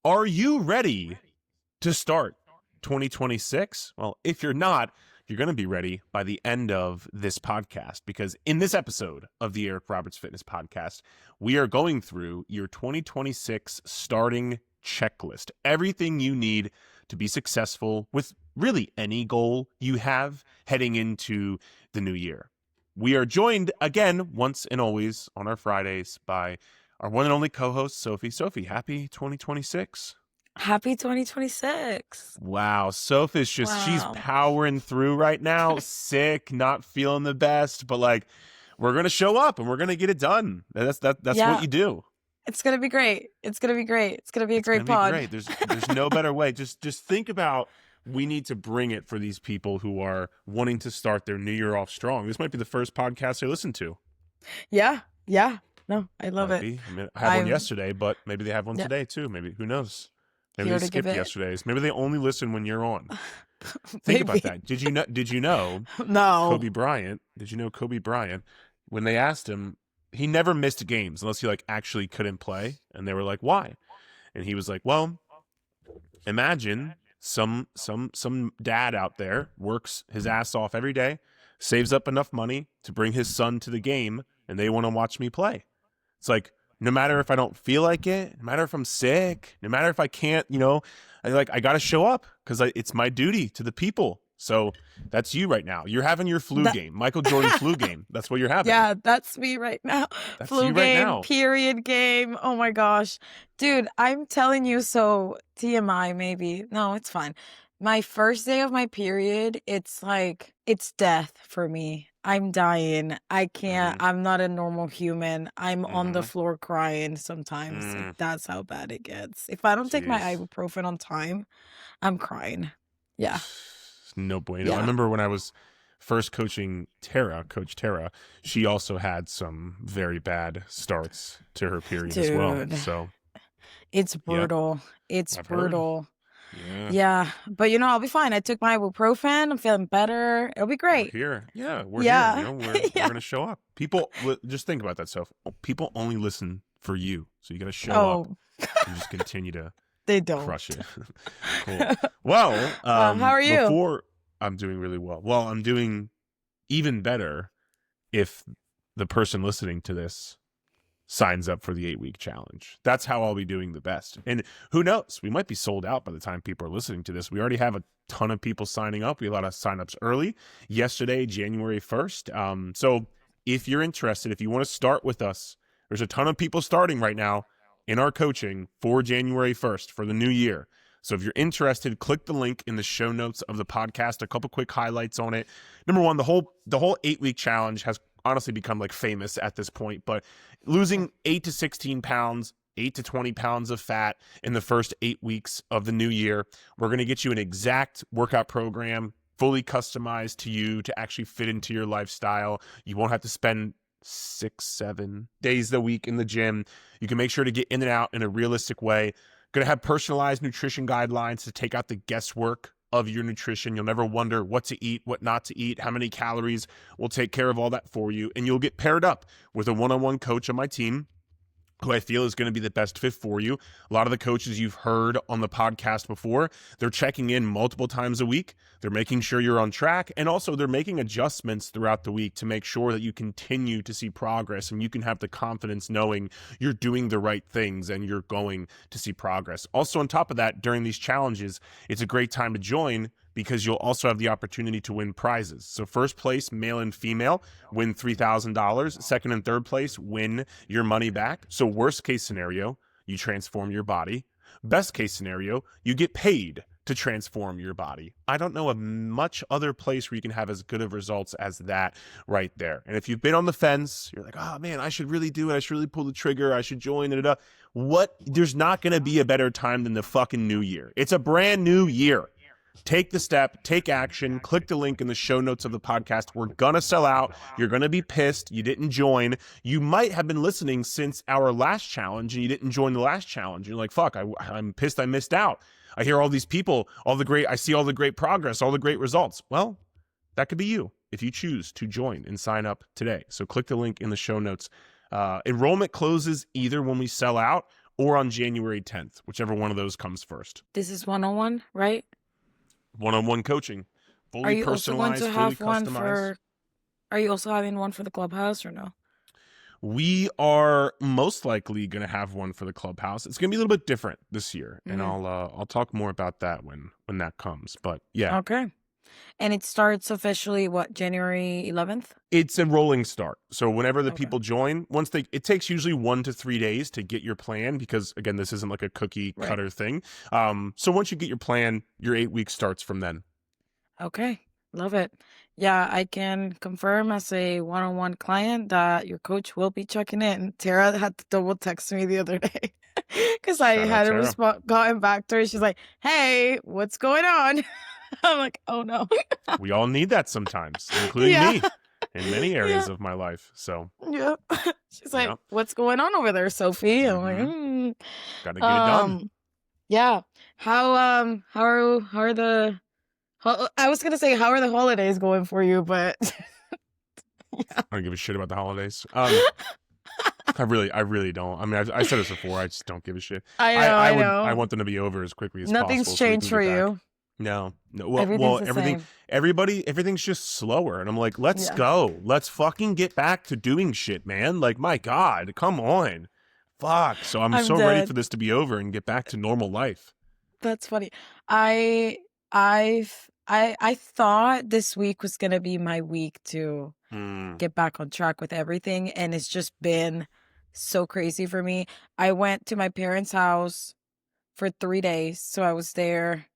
Are you ready to start 2026? Well, if you're not, you're going to be ready by the end of this podcast, because in this episode of the Eric Roberts Fitness Podcast, we are going through your 2026 starting checklist. Everything you need to be successful with really any goal you have heading into the new year. We are joined again, once and always, on our Fridays by our one and only co-host, Sophie. Sophie, happy 2026. Happy 2026. Wow. Sophie's she's powering through right now, sick, not feeling the best, but like, we're going to show up and we're going to get it done. That's what you do. It's going to be great. It's going to be great. It's going to be a great pod. Great. There's no better way. Just think about, we need to bring it for these people who are wanting to start their new year off strong. This might be the first podcast they listen to. Yeah. No, I love it. I mean, I had one yesterday, but maybe they have one today too. Maybe, who knows? Maybe they skipped yesterday's. Maybe they only listen when you're on. Think about that. Did you know No. Kobe Bryant? Did you know Kobe Bryant, when they asked him, he never missed games unless he like actually couldn't play, and they were like, why? And he was like, well, imagine some dad out there works his ass off every day, saves up enough money to bring his son to the game, and they want to watch me play. It's like, no matter if I don't feel like it, no matter if I'm sick, no matter if I can't, I got to show up because it's my duty to the people. So that's you right now. You're having your flu game, Michael Jordan flu game. That's what you're having. Yeah, that's me right now. That's flu you game, right now. Period game. Oh my gosh. Dude, I'm telling you, so TMI maybe. No, it's fine. My first day of my period, it's like, it's death for me. I'm dying. I can't. I'm not a normal human. I'm on the floor crying sometimes. Like, that's how bad it gets. If I don't take my ibuprofen on time, I'm crying. Yeah. No bueno. Yeah. I remember when I was first coaching Coach Tara, she also had some very bad starts to her period as well. So it's brutal. It's brutal. Yeah. Yeah. But I'll be fine. I took my ibuprofen. I'm feeling better. It'll be great. We're here. We're here. We're going to show up. People, just think about that, Soph. People only listen for you. So you got to show up and just continue to they don't crush it. Cool. Well, how are you? I'm doing really well. Well, I'm doing even better if the person listening to this signs up for the 8-week challenge. That's how I'll be doing the best. And who knows? We might be sold out by the time people are listening to this. We already have a ton of people signing up. We had a lot of signups early. Yesterday, January 1st. So if you're interested, if you want to start with us, there's a ton of people starting right now in our coaching for January 1st for the new year. So if you're interested, click the link in the show notes of the podcast. A couple quick highlights on it. Number one, the whole 8-week challenge has honestly become like famous at this point, but losing 8 to 16 pounds, 8 to 20 pounds of fat in the first 8 weeks of the new year. We're going to get you an exact workout program, fully customized to you to actually fit into your lifestyle. You won't have to spend 6-7 days a week in the gym. You can make sure to get in and out in a realistic way. Going to have personalized nutrition guidelines to take out the guesswork of your nutrition. You'll never wonder what to eat, what not to eat, how many calories. We'll take care of all that for you. And you'll get paired up with a one-on-one coach on my team who I feel is going to be the best fit for you. A lot of the coaches you've heard on the podcast before, they're checking in multiple times a week. They're making sure you're on track. And also they're making adjustments throughout the week to make sure that you continue to see progress and you can have the confidence knowing you're doing the right things and you're going to see progress. Also, on top of that, during these challenges, it's a great time to join because you'll also have the opportunity to win prizes. So first place, male and female, win $3,000. Second and third place, win your money back. So worst case scenario, you transform your body. Best case scenario, you get paid to transform your body. I don't know of much other place where you can have as good of results as that right there. And if you've been on the fence, you're like, oh man, I should really do it. I should really pull the trigger. I should join it. There's not going to be a better time than the fucking new year. It's a brand new year. Take the step, take action, click the link in the show notes of the podcast. We're going to sell out. You're going to be pissed. You didn't join. You might have been listening since our last challenge and you didn't join the last challenge. You're like, fuck, I'm pissed I missed out. I hear all these people, I see all the great progress, all the great results. Well, that could be you if you choose to join and sign up today. So click the link in the show notes. Enrollment closes either when we sell out or on January 10th, whichever one of those comes first. This is 101, right? One-on-one coaching, Are fully you also going personalized, to fully have one customized. are you also having one for the clubhouse or no? We are most likely going to have one for the clubhouse. It's going to be a little bit different this year, and Mm. I'll talk more about that when that comes. But yeah, Okay. And it starts officially what, January 11th? it's a rolling start. So whenever the Okay. people join, it takes usually 1 to 3 days to get your plan, because again, this isn't like a cookie Right. cutter thing. So once you get your plan, your 8 weeks starts from then. Okay. Love it. Yeah, I can confirm as a one-on-one client that your coach will be checking in. Tara had to double text me the other day because I Shout out hadn't Tara. gotten back to her. She's like, "Hey, what's going on?" I'm like, "Oh no." We all need that sometimes, including Yeah. me in many areas Yeah. of my life. So Yeah. She's like, yeah, "What's going on over there, Sophie?" I'm like, got to get it done. Yeah. How are the I was gonna say how are the holidays going for you, but I don't give a shit about the holidays. I really don't. I mean, I said this before. I just don't give a shit. I know. I want them to be over as quickly as Nothing's possible so we can changed for get back. you. No. Everything's the same. Everything's just slower, and I'm like, let's Yeah. go. Let's fucking get back to doing shit, man. Like, my God, come on, fuck. So I'm I'm so ready dead. for this to be over and get back to normal life. That's funny. I I thought this week was gonna be my week to get back on track with everything, and it's just been so crazy for me. I went to my parents' house for 3 days, so I was there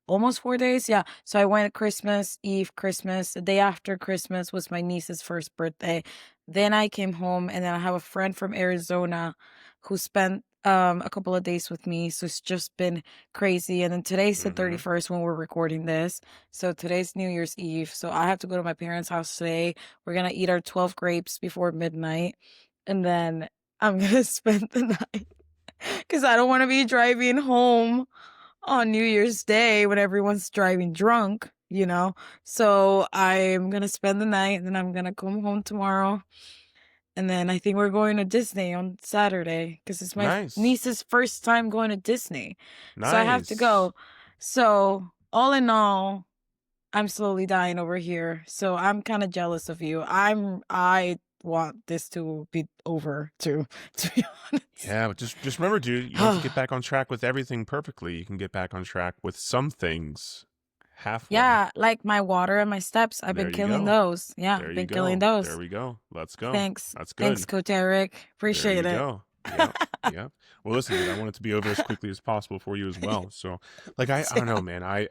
almost 4 days. Yeah. So I went Christmas Eve, Christmas. The day after Christmas was my niece's first birthday. Then I came home, and then I have a friend from Arizona who spent a couple of days with me. So it's just been crazy. And then today's the 31st when we're recording this. So today's New Year's Eve. So I have to go to my parents' house today. We're gonna eat our 12 grapes before midnight. And then I'm gonna spend the night because I don't want to be driving home on New Year's Day when everyone's driving drunk, you know? So I'm gonna spend the night, and then I'm gonna come home tomorrow. And then I think we're going to Disney on Saturday because it's my Nice, niece's first time going to Disney. So I have to nice. go. So all in all, I'm slowly dying over here. So I'm kind of jealous of you. I want this to be over too, to be honest. Yeah, but just remember, dude, you don't have to get back on track with everything perfectly. You can get back on track with some things halfway. Yeah, like my water and my steps. I've There been you killing go. those. Yeah, There you been killing go. There those. we go. Let's go. Thanks. That's Thanks, good. Coach Eric. There Appreciate you it. go. Yep. Yep. Well, listen, dude, I want it to be over as quickly as possible for you as well. So, like, I don't know, man. I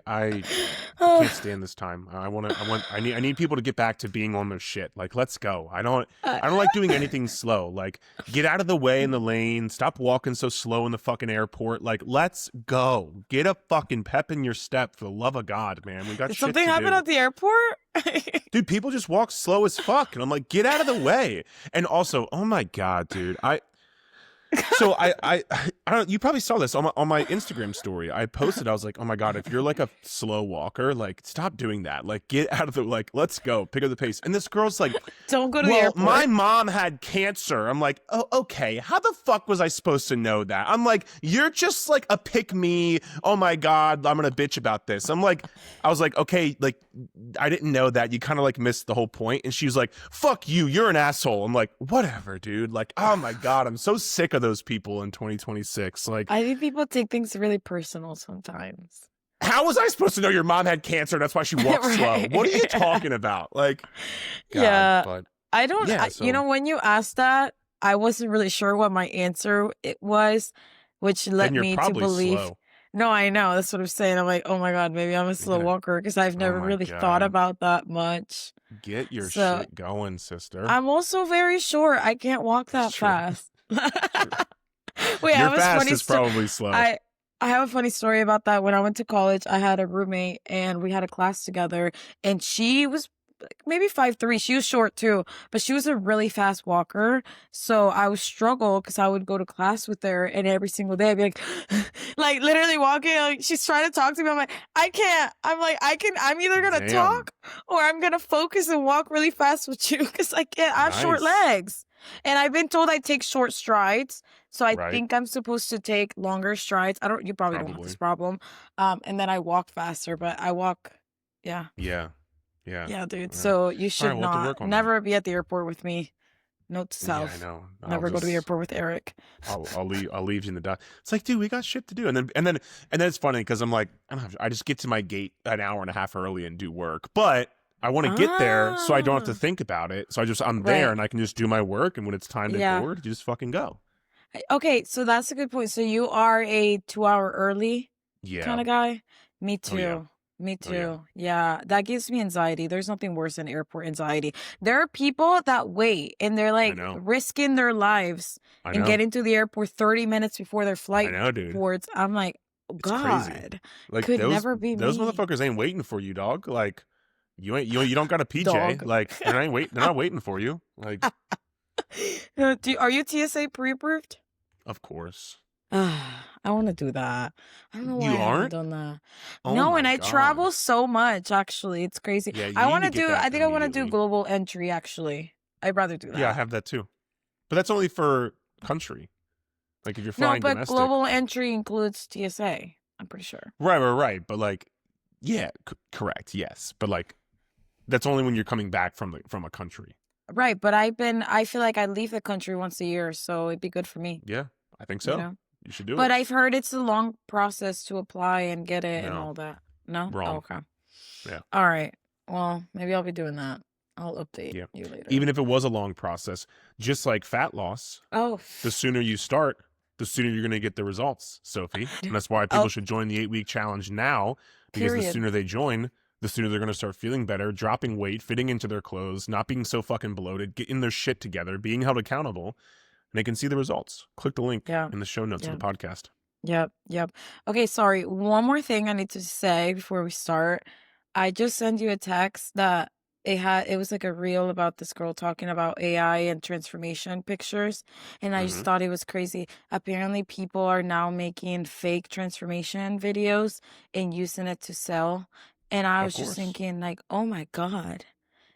can't stand this time. I need people to get back to being on their shit. Like, let's go. I don't like doing anything slow. Like, get out of the way in the lane. Stop walking so slow in the fucking airport. Like, let's go. Get a fucking pep in your step, for the love of God, man. We got Did shit something to happen do. at the airport? Dude, people just walk slow as fuck, and I'm like, get out of the way. And also, oh my God, dude, I don't. You probably saw this on my Instagram story. I posted. I was like, oh my God, if you're like a slow walker, like stop doing that. Like get out of the let's go, pick up the pace. And this girl's like, Don't go to the well, airport. my mom had cancer. I'm like, oh, okay. How the fuck was I supposed to know that? I'm like, you're just like a pick me. Oh my God, I'm gonna bitch about this. I was like, okay, like I didn't know that. You kind of like missed the whole point. And she was like, fuck you, you're an asshole. I'm like, whatever, dude. Like, oh my God, I'm so sick of those people in 2026. Like, I think people take things really personal sometimes. how was I supposed to know your mom had cancer? That's why she walks slow. Right. What are you talking about? Like, God, Yeah. but I don't, yeah, you know, when you asked that, I wasn't really sure what my answer it was, which led then you're me to probably believe. slow. No, I know. That's what I'm saying. I'm like, oh my God, maybe I'm a slow Yeah. walker because I've never my really thought God. about that much. Get your So, shit going, sister. I'm also very short. I can't walk that True. fast. Wait, I Your have a fast funny is probably slow. I have a funny story about that. When I went to college, I had a roommate and we had a class together, and she was like maybe 5'3". She was short too, but she was a really fast walker. So I would struggle because I would go to class with her, and every single day I'd be like, like literally walking. Like she's trying to talk to me. I'm like, I can't. I'm like, I'm either gonna Damn. talk or I'm gonna focus and walk really fast with you because I can't. I have short Nice. legs. And I've been told I take short strides, so I Right? think I'm supposed to take longer strides. You probably don't have Probably. this problem. And then I walk faster, but I walk, yeah. Yeah. Yeah. Yeah, dude. Yeah. So you All right, should we'll have to work on that. never be at the airport with me. Note to Yeah, I self. know. Never go to the airport with Eric. I'll leave you in the dust. It's like, dude, we got shit to do. And then it's funny because I'm like, I just get to my gate an hour and a half early and do work. But I want to get there so I don't have to think about it. So I'm there Right. and I can just do my work, and when it's time to Yeah. board, you just fucking go. Okay, so that's a good point. So you are a 2 hour early Yeah. kind of guy? Me too. Oh, yeah. Me Oh, yeah. too. Yeah, that gives me anxiety. There's nothing worse than airport anxiety. There are people that wait and they're like know. risking their lives I and know. getting to the airport 30 minutes before their flight I know, dude. boards. I'm like, oh, It's crazy. God, Like could those never be those me. motherfuckers ain't waiting for you, dog. Like you don't got a PJ. Dog. Like they're not waiting for you. Like Are you TSA pre-approved? of course. I want to do that. I don't know why You I haven't aren't? done that. Oh No, my and I God. travel so much. Actually, it's crazy. Yeah, you I need want to to get do. that I think I want to do immediately. global entry. Actually, I'd rather do that. Yeah, I have that too. But that's only for country. Like if you're flying No, but domestic. global entry includes TSA. I'm pretty sure. Right. But like, yeah, correct. Yes, but like, that's only when you're coming back from a country. Right, but I feel like I leave the country once a year, so it'd be good for me. Yeah, I think so. You know? You should do But it. I've heard it's a long process to apply and get it and No. all that. No? Wrong. Oh, okay. Yeah. All right. Well, maybe I'll be doing that. I'll update Yeah. you later. Even if it was a long process, just like fat loss, Oh, the sooner you start, the sooner you're going to get the results, Sophie. And that's why people should join the 8-week challenge now, because the Period. sooner they join, the sooner they're going to start feeling better, dropping weight, fitting into their clothes, not being so fucking bloated, getting their shit together, being held accountable, and they can see the results. Click the link in the show notes of the podcast. Yep. Okay, sorry. One more thing I need to say before we start. I just sent you a text that it was like a reel about this girl talking about AI and transformation pictures, and I just thought it was crazy. Apparently, people are now making fake transformation videos and using it to sell. And I was just thinking, like, oh my God,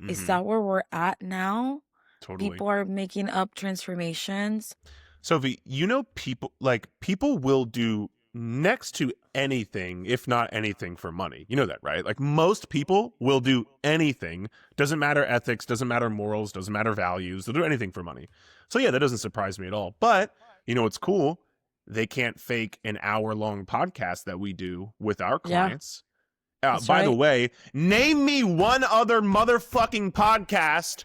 is that where we're at now? Totally. People are making up transformations. Sophie, people will do next to anything, if not anything, for money. You know that, right? Like most people will do anything. Doesn't matter ethics, doesn't matter morals, doesn't matter values. They'll do anything for money. So yeah, that doesn't surprise me at all. But you know what's cool? They can't fake an hour-long podcast that we do with our clients. By the way, name me one other motherfucking podcast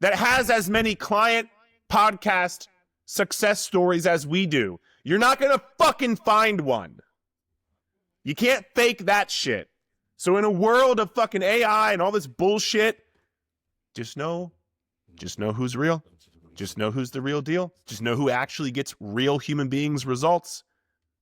that has as many client podcast success stories as we do. You're not going to fucking find one. You can't fake that shit. So in a world of fucking AI and all this bullshit, just know who's real. Just know who's the real deal. Just know who actually gets real human beings results.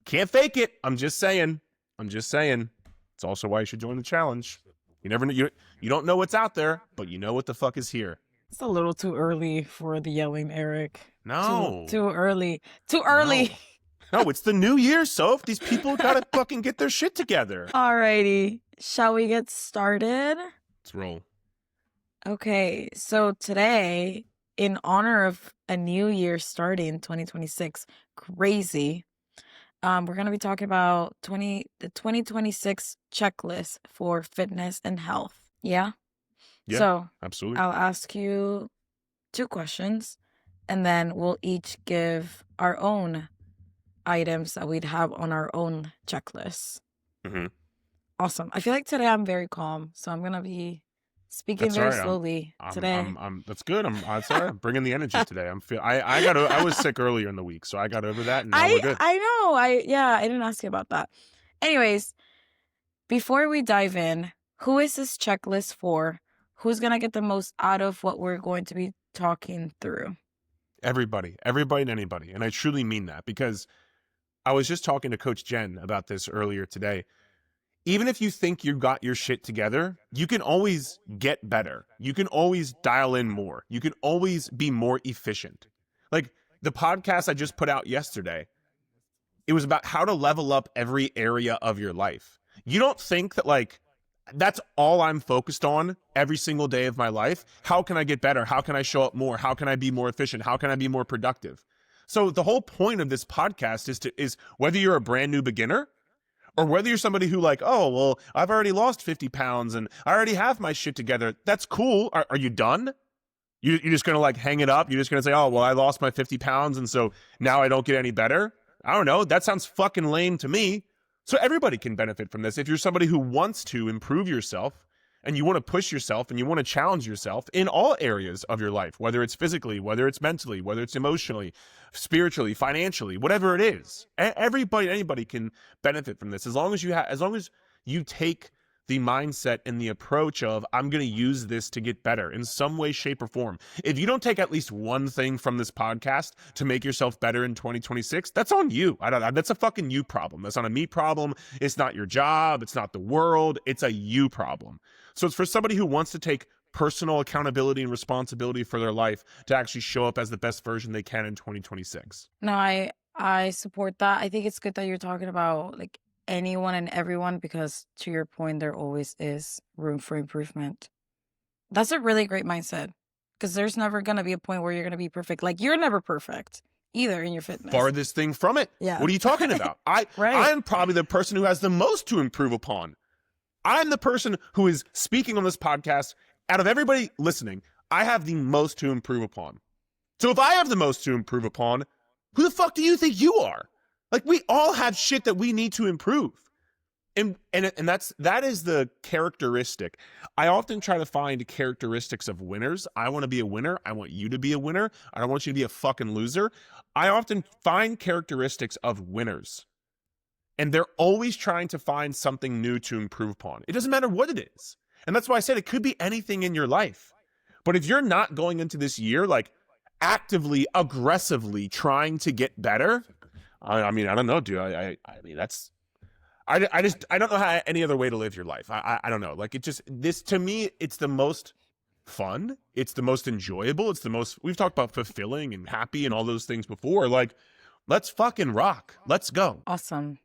Can't fake it. I'm just saying. It's also why you should join the challenge. You never know. You don't know what's out there, but you know what the fuck is here. It's a little too early for the yelling, Eric. No. Too early. Too early. No, it's the new year, Soph. These people gotta fucking get their shit together. Alrighty. Shall we get started? Let's roll. Okay, so today, in honor of a new year starting 2026, crazy, we're going to be talking about the 2026 checklist for fitness and health. Yeah? Yeah, So absolutely. I'll ask you 2 questions, and then we'll each give our own items that we'd have on our own checklist. Awesome. I feel like today I'm very calm, so I'm going to be speaking very slowly today. That's good. I'm sorry. I'm bringing the energy today. I was sick earlier in the week, so I got over that, and now we're good. I know. I didn't ask you about that. Anyways, before we dive in, who is this checklist for? Who's going to get the most out of what we're going to be talking through? Everybody and anybody. And I truly mean that, because I was just talking to Coach Jen about this earlier today. Even if you think you got your shit together, you can always get better. You can always dial in more. You can always be more efficient. Like the podcast I just put out yesterday, it was about how to level up every area of your life. You don't think that like that's all I'm focused on every single day of my life. How can I get better? How can I show up more? How can I be more efficient? How can I be more productive? So the whole point of this podcast is whether you're a brand new beginner or whether you're somebody who like, oh, well, I've already lost 50 pounds and I already have my shit together. That's cool. Are you done? You're just going to like hang it up? You're just going to say, oh, well, I lost my 50 pounds and so now I don't get any better? I don't know. That sounds fucking lame to me. So everybody can benefit from this. If you're somebody who wants to improve yourself and you want to push yourself and you want to challenge yourself in all areas of your life, whether it's physically, whether it's mentally, whether it's emotionally, spiritually, financially, whatever it is, anybody can benefit from this as long as you take the mindset and the approach of, I'm going to use this to get better in some way, shape, or form. If you don't take at least one thing from this podcast to make yourself better in 2026, that's on you. That's a fucking you problem. That's not a me problem. It's not your job. It's not the world. It's a you problem. So it's for somebody who wants to take personal accountability and responsibility for their life to actually show up as the best version they can in 2026. No, I support that. I think it's good that you're talking about like anyone and everyone, because to your point, there always is room for improvement. That's a really great mindset, because there's never going to be a point where you're going to be perfect. Like, you're never perfect either in your fitness. Farthest thing from it. Yeah. What are you talking about? Right. I'm probably the person who has the most to improve upon. I'm the person who is speaking on this podcast. Out of everybody listening, I have the most to improve upon. So if I have the most to improve upon, who the fuck do you think you are? Like, we all have shit that we need to improve. And that is the characteristic. I often try to find characteristics of winners. I want to be a winner. I want you to be a winner. I don't want you to be a fucking loser. I often find characteristics of winners. And they're always trying to find something new to improve upon. It doesn't matter what it is. And that's why I said it could be anything in your life. But if you're not going into this year, like, actively, aggressively trying to get better, I mean, I don't know, dude. I mean, that's, I don't know how any other way to live your life. I don't know. Like, this to me, it's the most fun. It's the most enjoyable. It's the most, we've talked about fulfilling and happy and all those things before. Like, let's fucking rock. Let's go. Awesome.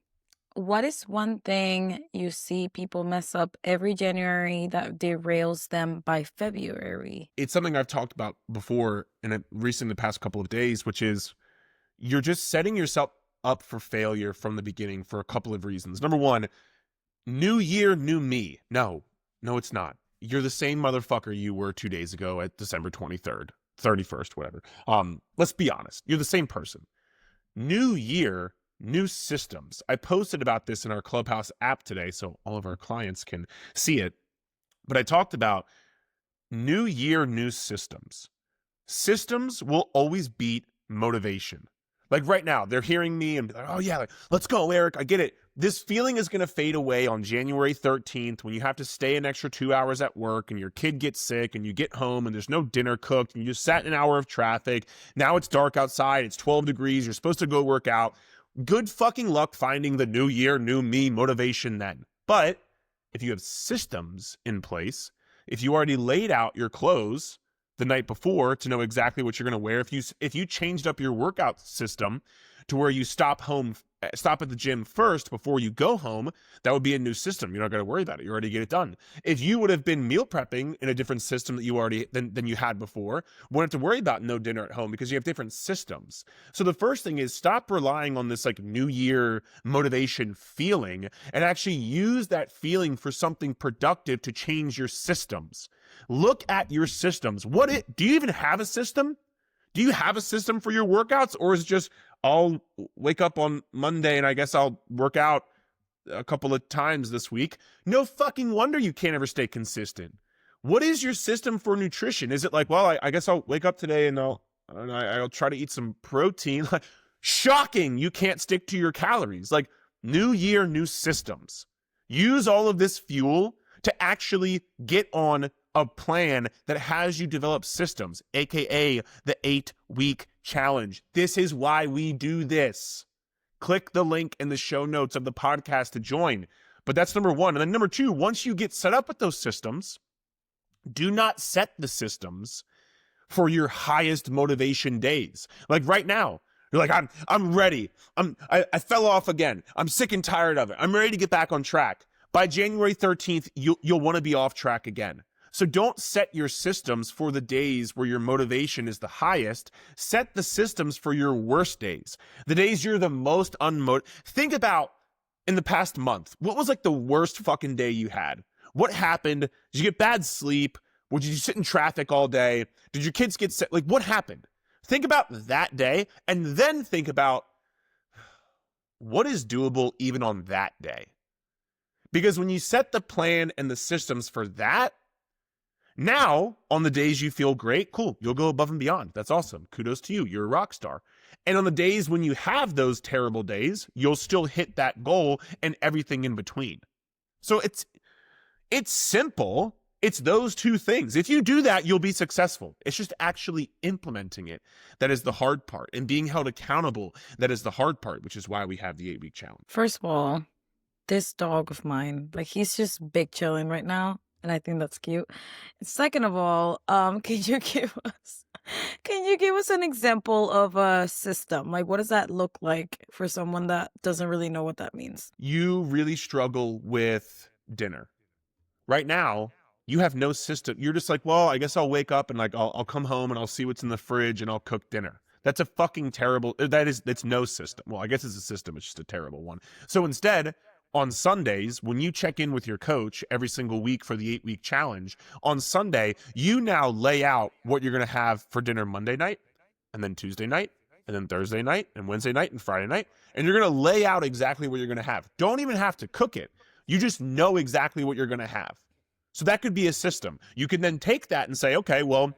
What is one thing you see people mess up every January that derails them by February? It's something I've talked about before in the past couple of days, which is you're just setting yourself up for failure from the beginning for a couple of reasons. Number one, new year, new me. No, it's not. You're the same motherfucker you were 2 days ago at December 23rd, 31st, whatever. Let's be honest. You're the same person. New year, new systems. I posted about this in our Clubhouse app today, so all of our clients can see it. But I talked about new year, new systems. Systems will always beat motivation. Like right now, they're hearing me and be like, oh yeah, like, let's go, Eric. I get it. This feeling is going to fade away on January 13th when you have to stay an extra 2 hours at work and your kid gets sick and you get home and there's no dinner cooked and you just sat in an hour of traffic. Now it's dark outside. It's 12 degrees. You're supposed to go work out. Good fucking luck finding the new year, new me motivation then. But if you have systems in place, if you already laid out your clothes the night before to know exactly what you're going to wear, if you changed up your workout system to where you stop at the gym first before you go home, that would be a new system. You're not going to worry about it. You already get it done. If you would have been meal prepping in a different system that you already than you had before, wouldn't have to worry about no dinner at home because you have different systems. So the first thing is stop relying on this like new year motivation feeling and actually use that feeling for something productive to change your systems. Look at your systems. Do you even have a system? Do you have a system for your workouts, or is it just I'll wake up on Monday and I guess I'll work out a couple of times this week? No fucking wonder you can't ever stay consistent. What is your system for nutrition? Is it like, well, I guess I'll wake up today and I'll try to eat some protein? Like, shocking, you can't stick to your calories. Like, new year, new systems. Use all of this fuel to actually get on a plan that has you develop systems, aka the 8-week challenge. This is why we do this. Click the link in the show notes of the podcast to join. But that's number one. And then number two, once you get set up with those systems, do not set the systems for your highest motivation days. Like right now, you're like, I'm ready. I fell off again. I'm sick and tired of it. I'm ready to get back on track. By January 13th, you'll want to be off track again. So don't set your systems for the days where your motivation is the highest. Set the systems for your worst days, the days you're the most unmotivated. Think about in the past month, what was like the worst fucking day you had? What happened? Did you get bad sleep? Did you sit in traffic all day? Did your kids get sick? Like, what happened? Think about that day, and then think about what is doable even on that day. Because when you set the plan and the systems for that, now on the days you feel great, cool, you'll go above and beyond. That's awesome. Kudos to you. You're a rock star. And on the days when you have those terrible days, you'll still hit that goal and everything in between. So it's simple. It's those two things. If you do that, you'll be successful. It's just actually implementing it that is the hard part, and being held accountable that is the hard part, which is why we have the 8-week challenge. First of all, this dog of mine, like, he's just big chilling right now, and I think that's cute. And second of all, can you give us an example of a system? Like, what does that look like for someone that doesn't really know what that means? You really struggle with dinner. Right now, you have no system. You're just like, well, I guess I'll wake up and like I'll come home and I'll see what's in the fridge and I'll cook dinner. That's a fucking terrible. That's no system. Well, I guess it's a system. It's just a terrible one. So instead, on Sundays, when you check in with your coach every single week for the 8-week challenge, on Sunday, you now lay out what you're going to have for dinner Monday night, and then Tuesday night, and then Thursday night, and Wednesday night, and Friday night. And you're going to lay out exactly what you're going to have. Don't even have to cook it. You just know exactly what you're going to have. So that could be a system. You can then take that and say, okay, well,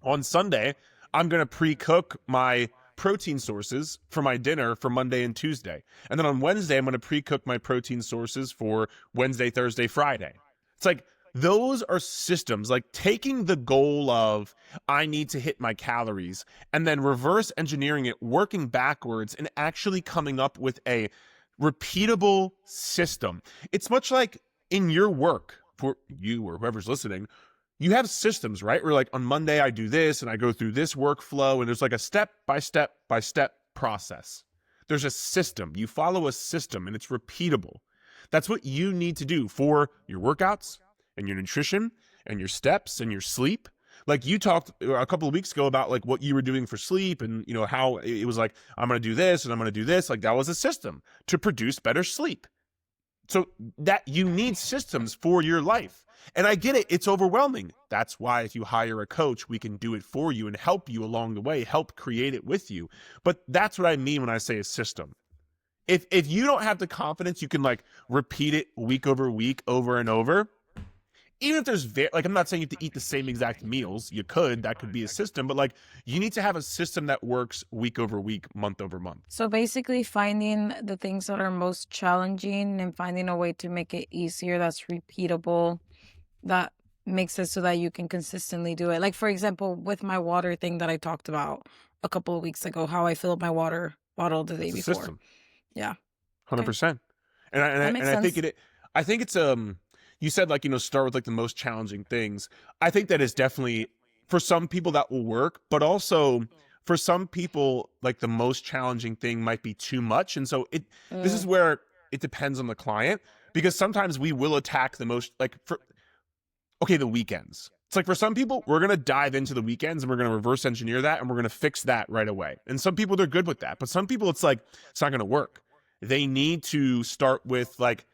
on Sunday, I'm going to pre-cook my protein sources for my dinner for Monday and Tuesday. And then on Wednesday, I'm going to pre-cook my protein sources for Wednesday, Thursday, Friday. It's like, those are systems, like taking the goal of I need to hit my calories and then reverse engineering it, working backwards and actually coming up with a repeatable system. It's much like in your work, for you or whoever's listening, you have systems, right? Where like on Monday I do this and I go through this workflow, and there's like a step by step process. There's a system. You follow a system and it's repeatable. That's what you need to do for your workouts and your nutrition and your steps and your sleep. Like you talked a couple of weeks ago about like what you were doing for sleep, and you know how it was like, I'm going to do this and I'm going to do this. Like that was a system to produce better sleep. So that you need systems for your life. And I get it. It's overwhelming. That's why if you hire a coach, we can do it for you and help you along the way, help create it with you. But that's what I mean when I say a system. If you don't have the confidence, you can like repeat it week over week, over and over. Even if there's like, I'm not saying you have to eat the same exact meals. You could, that could be a system, but like you need to have a system that works week over week, month over month. So basically finding the things that are most challenging and finding a way to make it easier, that's repeatable, that makes it so that you can consistently do it. Like, for example, with my water thing that I talked about a couple of weeks ago, how I fill up my water bottle the day before. System. Yeah. 100%. And I think it's you said like, you know, start with like the most challenging things. I think that is definitely, for some people that will work, but for some people, like the most challenging thing might be too much. And so this is where it depends on the client, because sometimes we will attack the most, like the weekends. It's like for some people, we're going to dive into the weekends and we're going to reverse engineer that and we're going to fix that right away. And some people, they're good with that. But some people, it's like, it's not going to work. They need to start with like,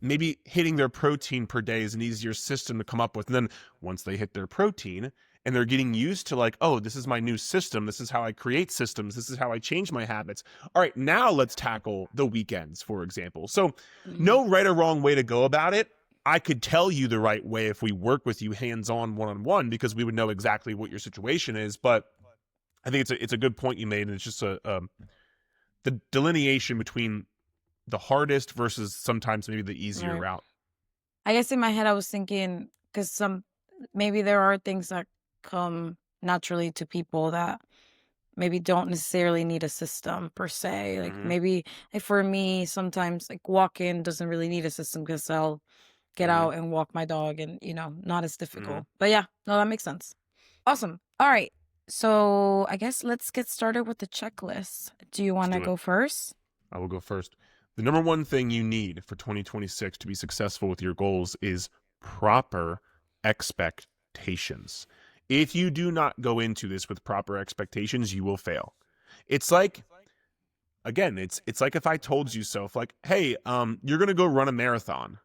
maybe hitting their protein per day is an easier system to come up with. And then once they hit their protein and they're getting used to like, oh, this is my new system. This is how I create systems. This is how I change my habits. All right, now let's tackle the weekends, for example. So no right or wrong way to go about it. I could tell you the right way if we work with you hands-on, one-on-one, because we would know exactly what your situation is. But I think it's a good point you made. And it's just the delineation between the hardest versus sometimes maybe the easier route. I guess in my head I was thinking, because maybe there are things that come naturally to people that maybe don't necessarily need a system per se. Like maybe like for me, sometimes like walking doesn't really need a system because I'll get out and walk my dog and, you know, not as difficult. But yeah, no, that makes sense. Awesome. All right. So I guess let's get started with the checklist. Do you want to go first? I will go first. The number one thing you need for 2026 to be successful with your goals is proper expectations. If you do not go into this with proper expectations, you will fail. It's like, again, it's like if I told you so, if like, hey, you're gonna go run a marathon.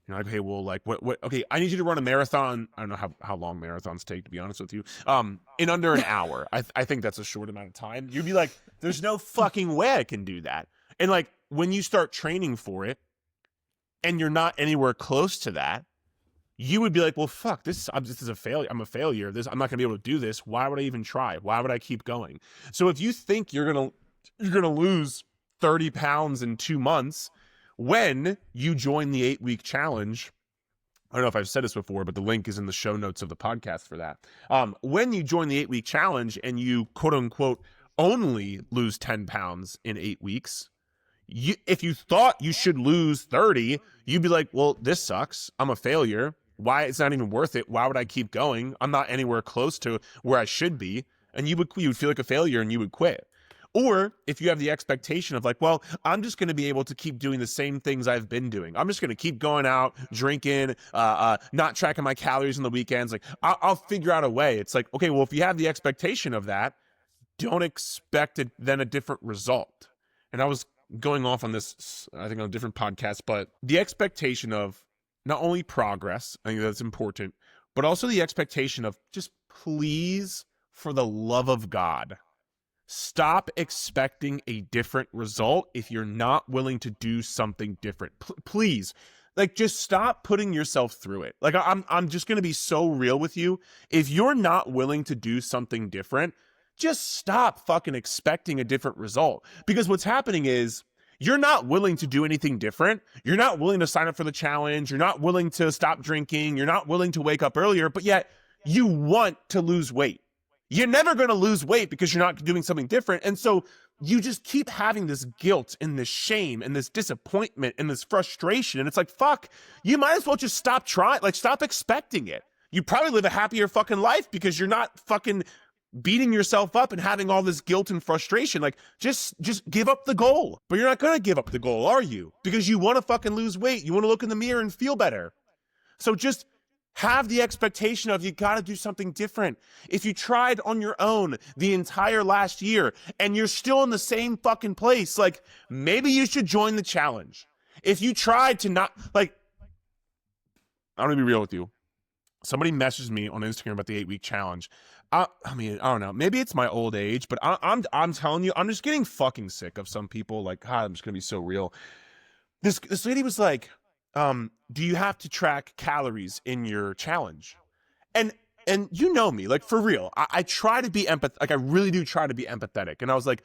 You're like, hey, well, like, what? Okay, I need you to run a marathon. I don't know how long marathons take, to be honest with you. In under an hour. I think that's a short amount of time. You'd be like, there's no fucking way I can do that. And like, when you start training for it, and you're not anywhere close to that, you would be like, well, fuck, this is a failure. I'm a failure. I'm not gonna be able to do this. Why would I even try? Why would I keep going? So if you think you're gonna lose 30 pounds in 2 months, when you join the 8-week challenge, I don't know if I've said this before, but the link is in the show notes of the podcast for that. When you join the 8-week challenge and you quote unquote only lose 10 pounds in 8 weeks, if you thought you should lose 30, you'd be like, well, this sucks. I'm a failure. Why? It's not even worth it. Why would I keep going? I'm not anywhere close to where I should be. And you would feel like a failure and you would quit. Or if you have the expectation of like, well, I'm just going to be able to keep doing the same things I've been doing. I'm just going to keep going out, drinking, not tracking my calories on the weekends. Like, I'll figure out a way. It's like, okay, well, if you have the expectation of that, don't expect then a different result. And I was going off on this, I think on a different podcast, but the expectation of not only progress, I think that's important, but also the expectation of just please, for the love of God, stop expecting a different result if you're not willing to do something different. Please, like, just stop putting yourself through it. Like, I'm just going to be so real with you. If you're not willing to do something different, just stop fucking expecting a different result. Because what's happening is you're not willing to do anything different. You're not willing to sign up for the challenge. You're not willing to stop drinking. You're not willing to wake up earlier, but yet you want to lose weight. You're never going to lose weight because you're not doing something different. And so you just keep having this guilt and this shame and this disappointment and this frustration. And it's like, fuck, you might as well just stop trying. Like, stop expecting it. You probably live a happier fucking life because you're not fucking beating yourself up and having all this guilt and frustration. Like, just give up the goal. But you're not going to give up the goal, are you? Because you want to fucking lose weight. You want to look in the mirror and feel better. So just have the expectation of you got to do something different. If you tried on your own the entire last year and you're still in the same fucking place, like, maybe you should join the challenge. If you tried to not, like, I'm going to be real with you. Somebody messaged me on Instagram about the 8-week challenge. I mean, I don't know. Maybe it's my old age, but I'm telling you, I'm just getting fucking sick of some people. Like, God, I'm just going to be so real. This lady was like, do you have to track calories in your challenge? And you know me, like, for real, I try to be like, I really do try to be empathetic. And I was like,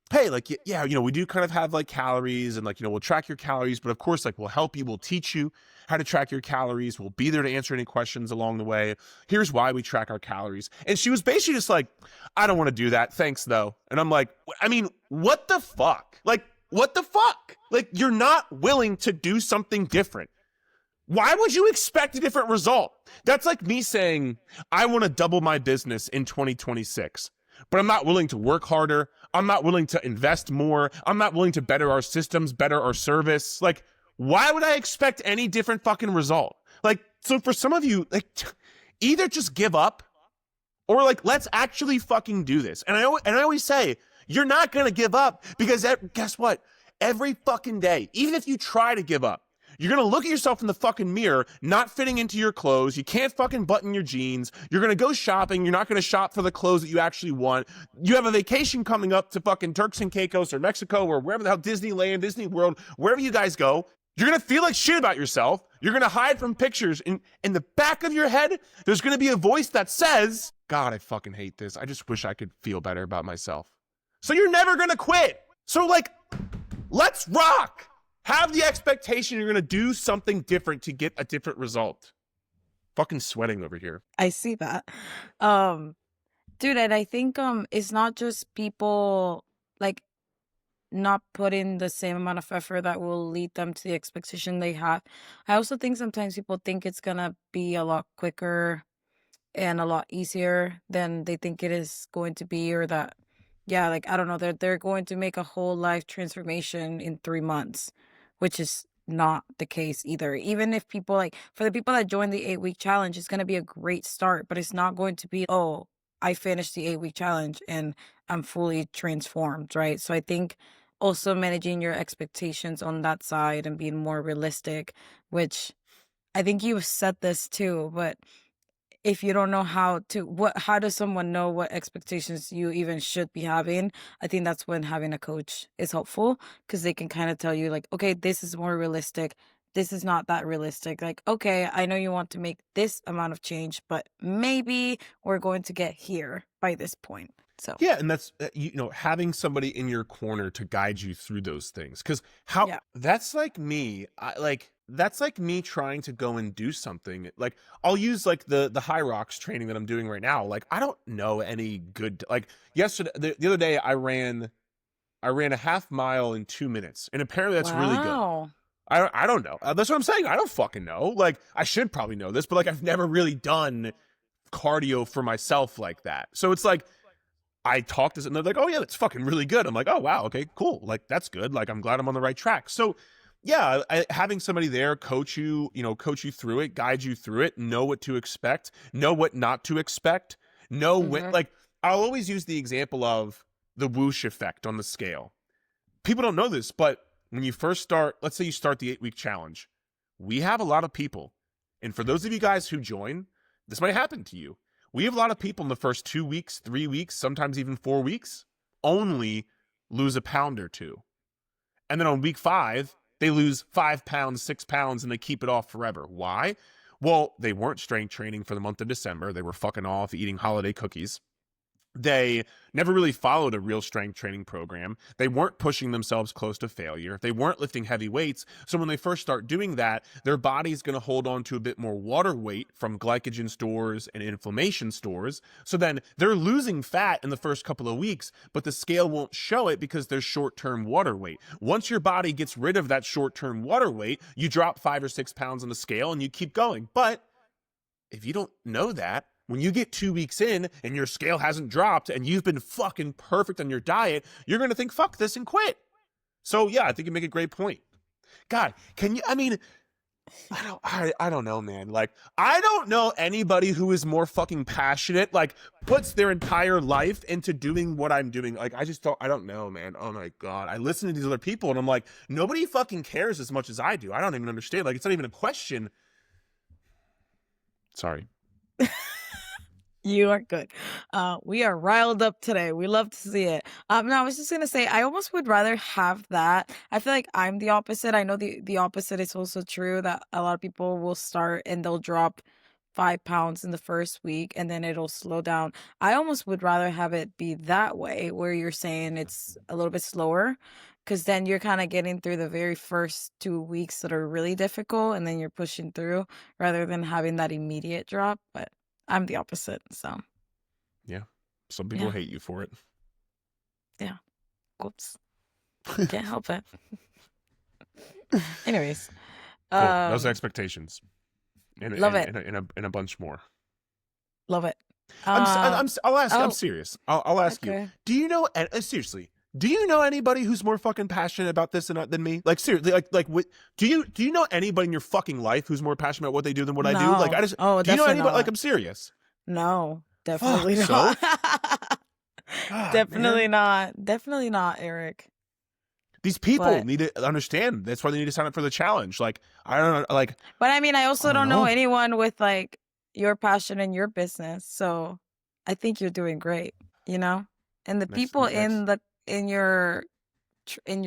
hey, like, yeah, we do kind of have like calories and like, we'll track your calories, but of course, like, we'll help you. We'll teach you how to track your calories. We'll be there to answer any questions along the way. Here's why we track our calories. And she was basically just like, I don't want to do that. Thanks though. And I'm like, I mean, what the fuck? Like, what the fuck? Like, you're not willing to do something different. Why would you expect a different result? That's like me saying, I want to double my business in 2026, but I'm not willing to work harder. I'm not willing to invest more. I'm not willing to better our systems, better our service. Like, why would I expect any different fucking result? Like, so for some of you, like, either just give up or like, let's actually fucking do this. And I always say, you're not going to give up because guess what? Every fucking day, even if you try to give up, you're going to look at yourself in the fucking mirror, not fitting into your clothes. You can't fucking button your jeans. You're going to go shopping. You're not going to shop for the clothes that you actually want. You have a vacation coming up to fucking Turks and Caicos or Mexico or wherever the hell, Disneyland, Disney World, wherever you guys go. You're going to feel like shit about yourself. You're going to hide from pictures. In the back of your head, there's going to be a voice that says, God, I fucking hate this. I just wish I could feel better about myself. So you're never going to quit. So like, let's rock. Have the expectation you're going to do something different to get a different result. Fucking sweating over here. I see that. Dude, and I think it's not just people like not putting the same amount of effort that will lead them to the expectation they have. I also think sometimes people think it's gonna be a lot quicker and a lot easier than they think it is going to be, or that, yeah, like, I don't know, they're going to make a whole life transformation in 3 months. which is not the case either. Even if people like, for the people that join the 8-week challenge, it's going to be a great start, but it's not going to be, oh, I finished the 8-week challenge and I'm fully transformed, right? So I think also managing your expectations on that side and being more realistic, which I think you said this too, but if you don't know how does someone know what expectations you even should be having? I think that's when having a coach is helpful, because they can kind of tell you like, okay, this is more realistic, this is not that realistic. Like, okay, I know you want to make this amount of change, but maybe we're going to get here by this point. So Yeah, and that's having somebody in your corner to guide you through those things. Because yeah. that's like me. That's like me trying to go and do something. Like I'll use like the high rocks training that I'm doing right now. Like I don't know any good. Like yesterday, the other day, I ran a half mile in 2 minutes, and apparently that's really good. Wow. I don't know. That's what I'm saying. I don't fucking know. Like I should probably know this, but like I've never really done cardio for myself like that. So it's like I talked to them, and they're like, "Oh yeah, that's fucking really good." I'm like, "Oh wow, okay, cool. Like that's good. Like I'm glad I'm on the right track." So yeah, having somebody there coach you through it, guide you through it, know what to expect, know what not to expect, know when. Mm-hmm. Like I'll always use the example of the whoosh effect on the scale. People don't know this, but when you first start, let's say you start the 8-week challenge, we have a lot of people, and for those of you guys who join, this might happen to you. We have a lot of people in the first 2 weeks, 3 weeks, sometimes even 4 weeks, only lose a pound or two. And then on week 5, they lose 5 pounds, 6 pounds, and they keep it off forever. Why? Well, they weren't strength training for the month of December. They were fucking off eating holiday cookies. They never really followed a real strength training program. They weren't pushing themselves close to failure. They weren't lifting heavy weights. So when they first start doing that, their body's going to hold on to a bit more water weight from glycogen stores and inflammation stores. So then they're losing fat in the first couple of weeks, but the scale won't show it because there's short-term water weight. Once your body gets rid of that short-term water weight, you drop 5 or 6 pounds on the scale and you keep going. But if you don't know that, when you get 2 weeks in and your scale hasn't dropped and you've been fucking perfect on your diet, you're going to think, fuck this, and quit. So yeah, I think you make a great point. God, can you, I mean, I don't know, man. Like, I don't know anybody who is more fucking passionate, like puts their entire life into doing what I'm doing. Like, I don't know, man. Oh my God. I listen to these other people and I'm like, nobody fucking cares as much as I do. I don't even understand. Like, it's not even a question. Sorry. You are good. We are riled up today. We love to see it. No, I was just gonna say, I almost would rather have that. I feel like I'm the opposite. I know the opposite is also true, that a lot of people will start and they'll drop 5 pounds in the first week and then it'll slow down. I almost would rather have it be that way, where you're saying it's a little bit slower, because then you're kind of getting through the very first 2 weeks that are really difficult and then you're pushing through, rather than having that immediate drop. But I'm the opposite, so Yeah. Some people yeah, hate you for it. yeah. Whoops. Can't help it. Anyways, Cool. Those um, expectations, and love it, and a bunch more. love it. I'll ask. I'm Oh, serious. I'll ask you. okay. Do you know? Seriously, do you know anybody who's more fucking passionate about this than me? Like seriously, what? Do you know anybody in your fucking life who's more passionate about what they do than what I do? Like No. I just. Oh, Do you know definitely anybody? Like not. I'm serious. No, Fuck, definitely not. Soph. God, Definitely man. not. Definitely not, Eric. These people But need to understand. That's why they need to sign up for the challenge. Like I don't know. Like I mean, I I also don't don't know know. anyone with like your passion in your business. So I think you're doing great, you know? And the people Next. in your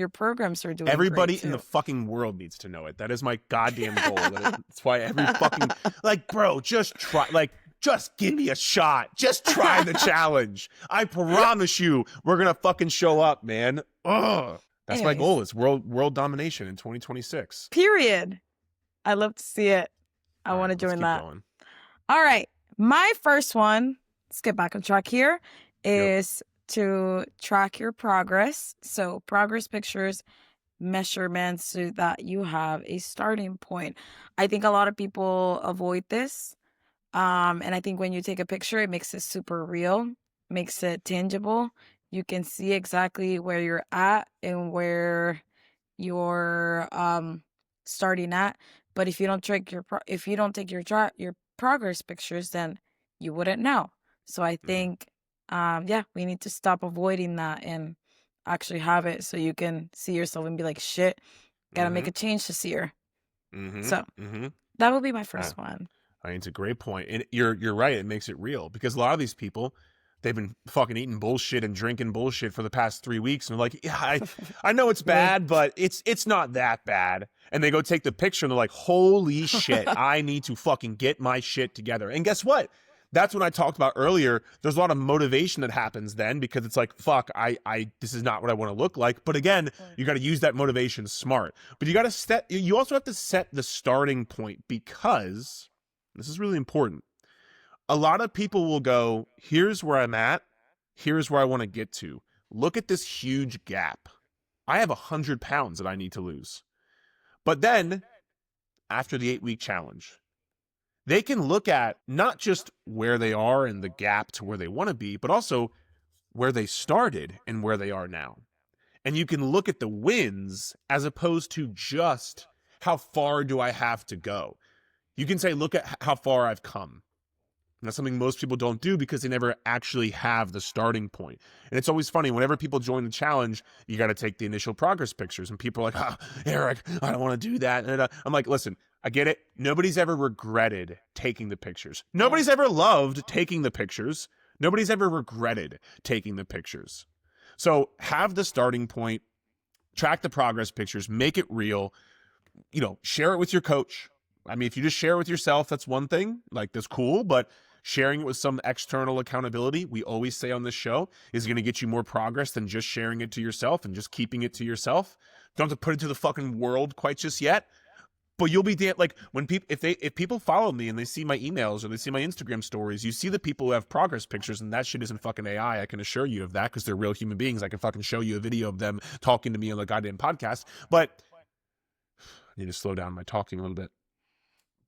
programs are doing great Everybody in the too. fucking world needs to know it. That is my goddamn goal. That's why every fucking like, bro, just try. Like, just give me a shot. Just try the challenge. I promise you, we're gonna fucking show up, man. Ugh. That's my Anyways, goal. It's world domination in 2026. period. I love to see it. I All want right, to let's join keep that. going. All right. My first one, let's get back on track here, Yep. is to track your progress. So, progress pictures, measurements, so that you have a starting point. I think a lot of people avoid this. And I think when you take a picture, it makes it super real, makes it tangible. You can see exactly where you're at and where you're starting at. But if you don't take your progress pictures, then you wouldn't know. So I think yeah, we need to stop avoiding that and actually have it so you can see yourself and be like, shit, gotta make Mm-hmm. a change this year. Mm-hmm. So Mm-hmm. that would be my Ah, first one. I mean, it's a great point, and you're right. It makes it real because a lot of these people, they've been fucking eating bullshit and drinking bullshit for the past 3 weeks, and they're like, yeah, I know it's Me. bad, but it's not that bad. And they go take the picture, and they're like, holy shit, I need to fucking get my shit together. And guess what? That's what I talked about earlier. There's a lot of motivation that happens then because it's like, fuck, this is not what I want to look like. But again, you got to use that motivation smart. But you also have to set the starting point because this is really important. A lot of people will go, here's where I'm at. Here's where I want to get to. Look at this huge gap. I have 100 pounds that I need to lose. But then after the 8-week challenge, they can look at not just where they are and the gap to where they want to be, but also where they started and where they are now. And you can look at the wins as opposed to just how far do I have to go. You can say, look at how far I've come. And that's something most people don't do because they never actually have the starting point. And it's always funny, whenever people join the challenge, you got to take the initial progress pictures. And people are like, oh, Eric, I don't want to do that. And I'm like, listen, I get it. Nobody's ever regretted taking the pictures. Nobody's ever loved taking the pictures. Nobody's ever regretted taking the pictures. So have the starting point, track the progress pictures, make it real, share it with your coach. I mean, if you just share it with yourself, that's one thing. Like, that's cool. But sharing it with some external accountability, we always say on this show, is going to get you more progress than just sharing it to yourself and just keeping it to yourself. Don't have to put it to the fucking world quite just yet. But you'll be like, when people, if people follow me and they see my emails or they see my Instagram stories, you see the people who have progress pictures, and that shit isn't fucking AI. I can assure you of that because they're real human beings. I can fucking show you a video of them talking to me on the goddamn podcast. But I need to slow down my talking a little bit.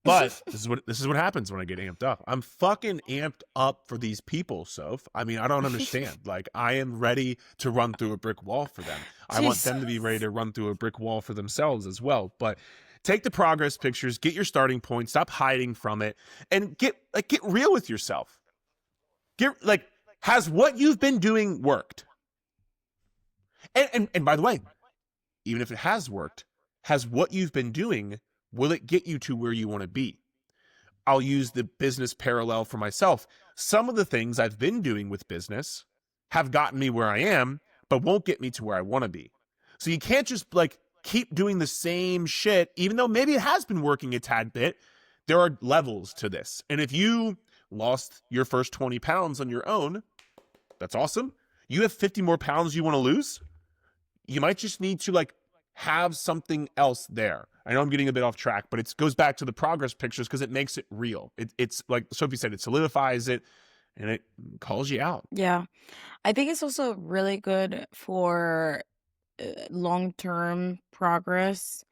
But this is what happens when I get amped up. I'm fucking amped up for these people, Soph. I mean, I don't understand. Like, I am ready to run through a brick wall for them. I want them to be ready to run through a brick wall for themselves as well. But take the progress pictures, get your starting point, stop hiding from it, and get real with yourself. Has what you've been doing worked? And by the way, even if it has worked, has what you've been doing, will it get you to where you want to be? I'll use the business parallel for myself. Some of the things I've been doing with business have gotten me where I am, but won't get me to where I want to be. So you can't just keep doing the same shit, even though maybe it has been working a tad bit. There are levels to this. And if you lost your first 20 pounds on your own, that's awesome. You have 50 more pounds you want to lose. You might just need to have something else there. I know I'm getting a bit off track, but it goes back to the progress pictures because it makes it real. It's like Sophie said, it solidifies it and it calls you out. Yeah. I think it's also really good for long-term progress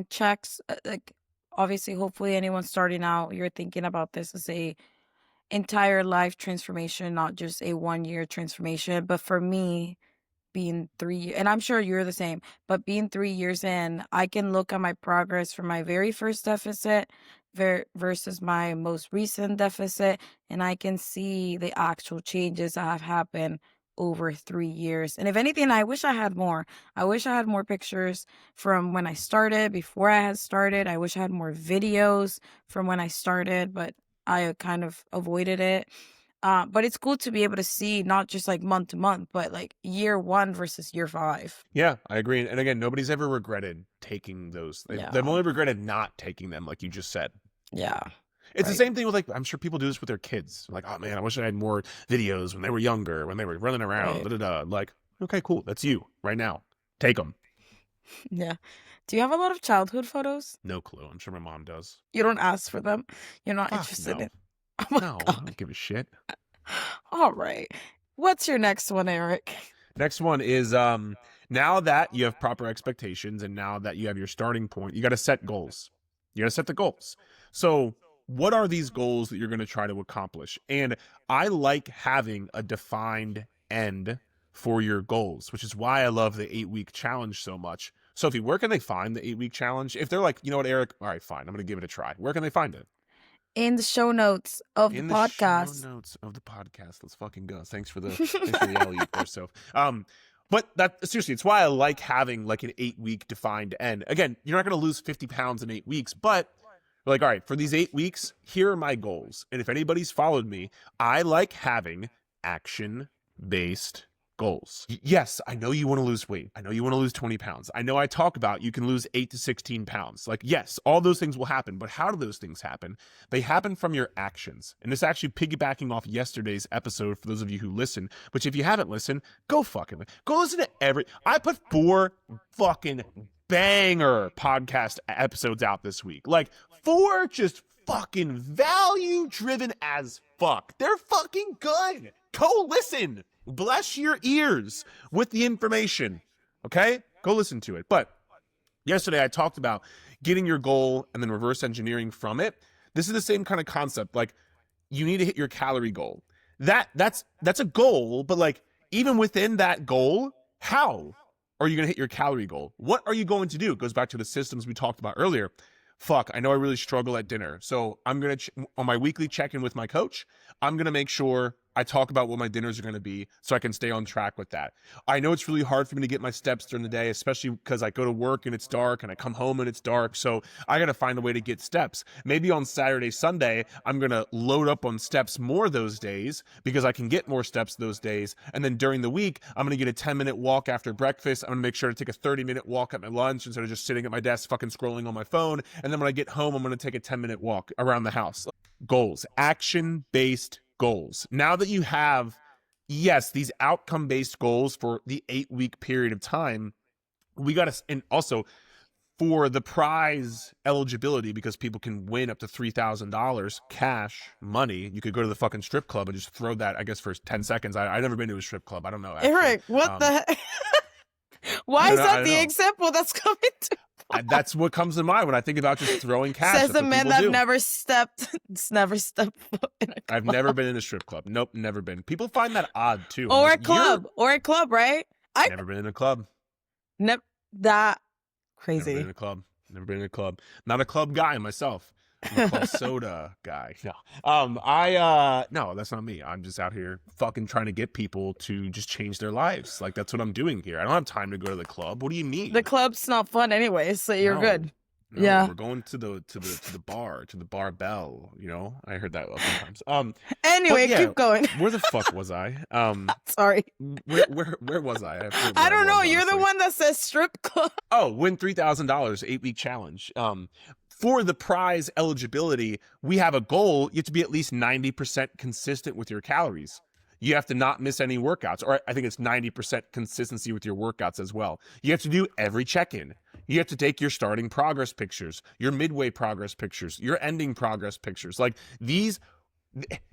checks. Like, obviously, hopefully anyone starting out, you're thinking about this as a entire life transformation, not just a 1-year transformation. But for me, being and I'm sure you're the same, but being 3 years in, I can look at my progress from my very first deficit versus my most recent deficit, and I can see the actual changes that have happened over 3 years. And if anything, I wish I had more. I wish I had more pictures from when I started, before I had started. I wish I had more videos from when I started, but I kind of avoided it. But it's cool to be able to see not just month to month, but year 1 versus year 5. Yeah, I agree. And again, nobody's ever regretted taking those. They've Yeah. only regretted not taking them, like you just said. Yeah. It's the Right. same thing with I'm sure people do this with their kids. Like, oh man, I wish I had more videos when they were younger, when they were running around. Right. Like, okay, cool. That's you right now. Take them. Yeah. Do you have a lot of childhood photos? No clue. I'm sure my mom does. You don't ask for them? You're not Fuck interested no. in? Oh my No, I God. don't give a shit. All right. What's your next one, Eric? Next one is now that you have proper expectations and now that you have your starting point, you got to set goals. You got to set the goals. So what are these goals that you're going to try to accomplish? And I like having a defined end for your goals, which is why I love the 8-week challenge so much. Sophie, where can they find the 8-week challenge? If they're like, you know what, Eric, all right, fine, I'm going to give it a try. Where can they find it? In the show notes of In the the show podcast. notes of the podcast. Let's fucking go. Thanks for the alley there, Soph. But that seriously, it's why I like having like an 8-week defined end. Again, you're not going to lose 50 pounds in 8 weeks, but like, all right, for these 8 weeks, here are my goals. And if anybody's followed me, I like having action-based goals. Yes, I know you want to lose weight. I know you want to lose 20 pounds. I know I talk about you can lose 8 to 16 pounds. Like, yes, all those things will happen. But how do those things happen? They happen from your actions. And this actually piggybacking off yesterday's episode for those of you who listen. But if you haven't listened, go listen to I put 4 fucking banger podcast episodes out this week. Like 4 just fucking value driven as fuck. They're fucking good. Go listen. Bless your ears with the information. Okay? Go listen to it. But yesterday I talked about getting your goal and then reverse engineering from it. This is the same kind of concept. Like, you need to hit your calorie goal. That's a goal, but like, even within that goal, how are you going to hit your calorie goal? What are you going to do? It goes back to the systems we talked about earlier. Fuck, I know I really struggle at dinner. So I'm going to, on my weekly check-in with my coach, I'm going to make sure I talk about what my dinners are going to be so I can stay on track with that. I know it's really hard for me to get my steps during the day, especially because I go to work and it's dark and I come home and it's dark. So I got to find a way to get steps. Maybe on Saturday, Sunday, I'm going to load up on steps more those days because I can get more steps those days. And then during the week, I'm going to get a 10-minute walk after breakfast. I'm going to make sure to take a 30-minute walk at my lunch instead of just sitting at my desk fucking scrolling on my phone. And then when I get home, I'm going to take a 10-minute walk around the house. Goals, action-based goals. Now that you have, yes, these outcome-based goals for the 8-week period of time, we got to, and also for the prize eligibility, because people can win up to $3,000 cash money. You could go to the fucking strip club and just throw that, I guess, for 10 seconds. I've never been to a strip club. I don't know. Actually. Eric, what the heck? Why is that the example that's coming to mind? That's what comes to mind when I think about just throwing cash. Says the man that never stepped foot in a club. I've never been in a strip club. Nope, never been. People find that odd too. Or a club. Or a club, right? I've never been in a club. That crazy. Never been in a club. Never been in a club. Not a club guy myself. I'm a club soda guy. No. No, that's not me. I'm just out here fucking trying to get people to just change their lives. Like, that's what I'm doing here. I don't have time to go to the club. What do you mean? The club's not fun anyway, so you're good. No, yeah, we're going to the bar bell. You know, I heard that a couple times. Anyway, keep going. Where the fuck was I? Sorry. Where was I? I don't know. You're the one that says strip club. Oh, win $3,000 8-week challenge. For the prize eligibility, we have a goal. You have to be at least 90% consistent with your calories. You have to not miss any workouts, or I think it's 90% consistency with your workouts as well. You have to do every check-in. You have to take your starting progress pictures, your midway progress pictures, your ending progress pictures. Like these,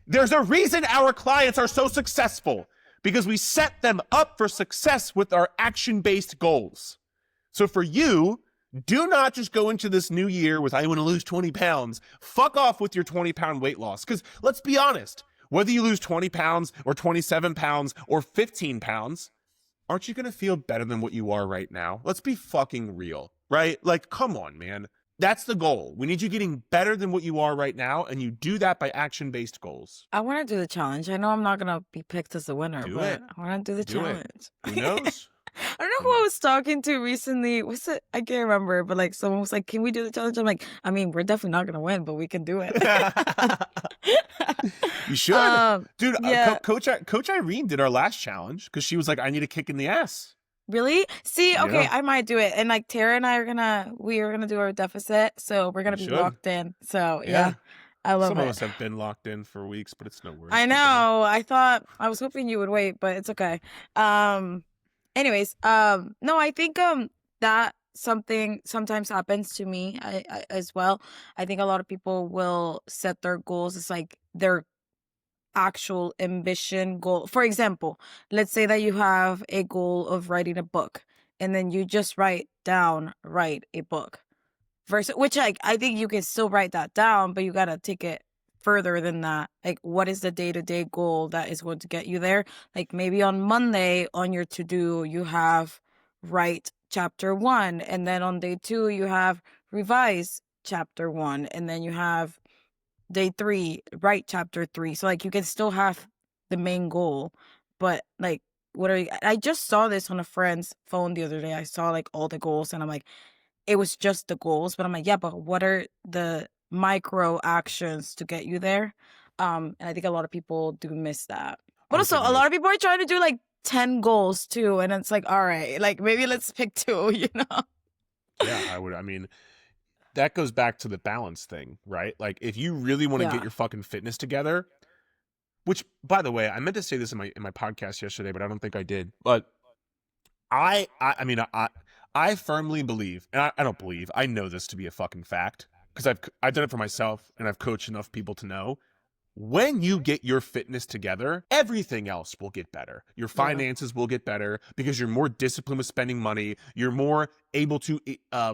there's a reason our clients are so successful, because we set them up for success with our action-based goals. So for you, do not just go into this new year with, I want to lose 20 pounds. Fuck off with your 20-pound weight loss. Because let's be honest, whether you lose 20 pounds or 27 pounds or 15 pounds, aren't you going to feel better than what you are right now? Let's be fucking real, right? Like, come on, man. That's the goal. We need you getting better than what you are right now, and you do that by action-based goals. I want to do the challenge. I know I'm not going to be picked as the winner, but I want to do the challenge. Who knows? I don't know who I was talking to recently. What's it? I can't remember, but like someone was like, "Can we do the challenge?" I'm like, I mean, we're definitely not gonna win, but we can do it. You should, dude. Yeah. Coach Irene did our last challenge because she was like, "I need a kick in the ass." Really? See, okay, Yeah. I might do it. And like Tara and I are gonna do our deficit, so we're gonna be locked in. So yeah. I love Some it. of us have been locked in for weeks, but it's no worries. I know. I was hoping you would wait, but it's okay. Anyways, no, I think that something sometimes happens to me I as well. I think a lot of people will set their goals as like their actual ambition goal. For example, let's say that you have a goal of writing a book, and then you just write a book. Versus, which like I think you can still write that down, but you gotta take it further than that. Like, what is the day-to-day goal that is going to get you there? Like maybe on Monday on your to-do you have write chapter 1, and then on day 2 you have revise chapter 1, and then you have day 3 write chapter 3. So like you can still have the main goal, but like what are you, I just saw this on a friend's phone the other day. I saw like all the goals, and I'm like, it was just the goals, but I'm like, yeah, but what are the micro actions to get you there? And I think a lot of people do miss that. But I'm also, kidding a you. lot of people are trying to do like 10 goals too, and it's like, all right, like maybe let's pick 2, you know? Yeah, I mean, that goes back to the balance thing, right? Like, if you really want to get Yeah. your fucking fitness together, which, by the way, I meant to say this in my podcast yesterday, but I don't think I did. But I mean, I firmly believe, and I don't believe, I know this to be a fucking fact because I've done it for myself and I've coached enough people to know. When you get your fitness together, everything else will get better. Your Yeah. finances will get better because you're more disciplined with spending money. You're more able to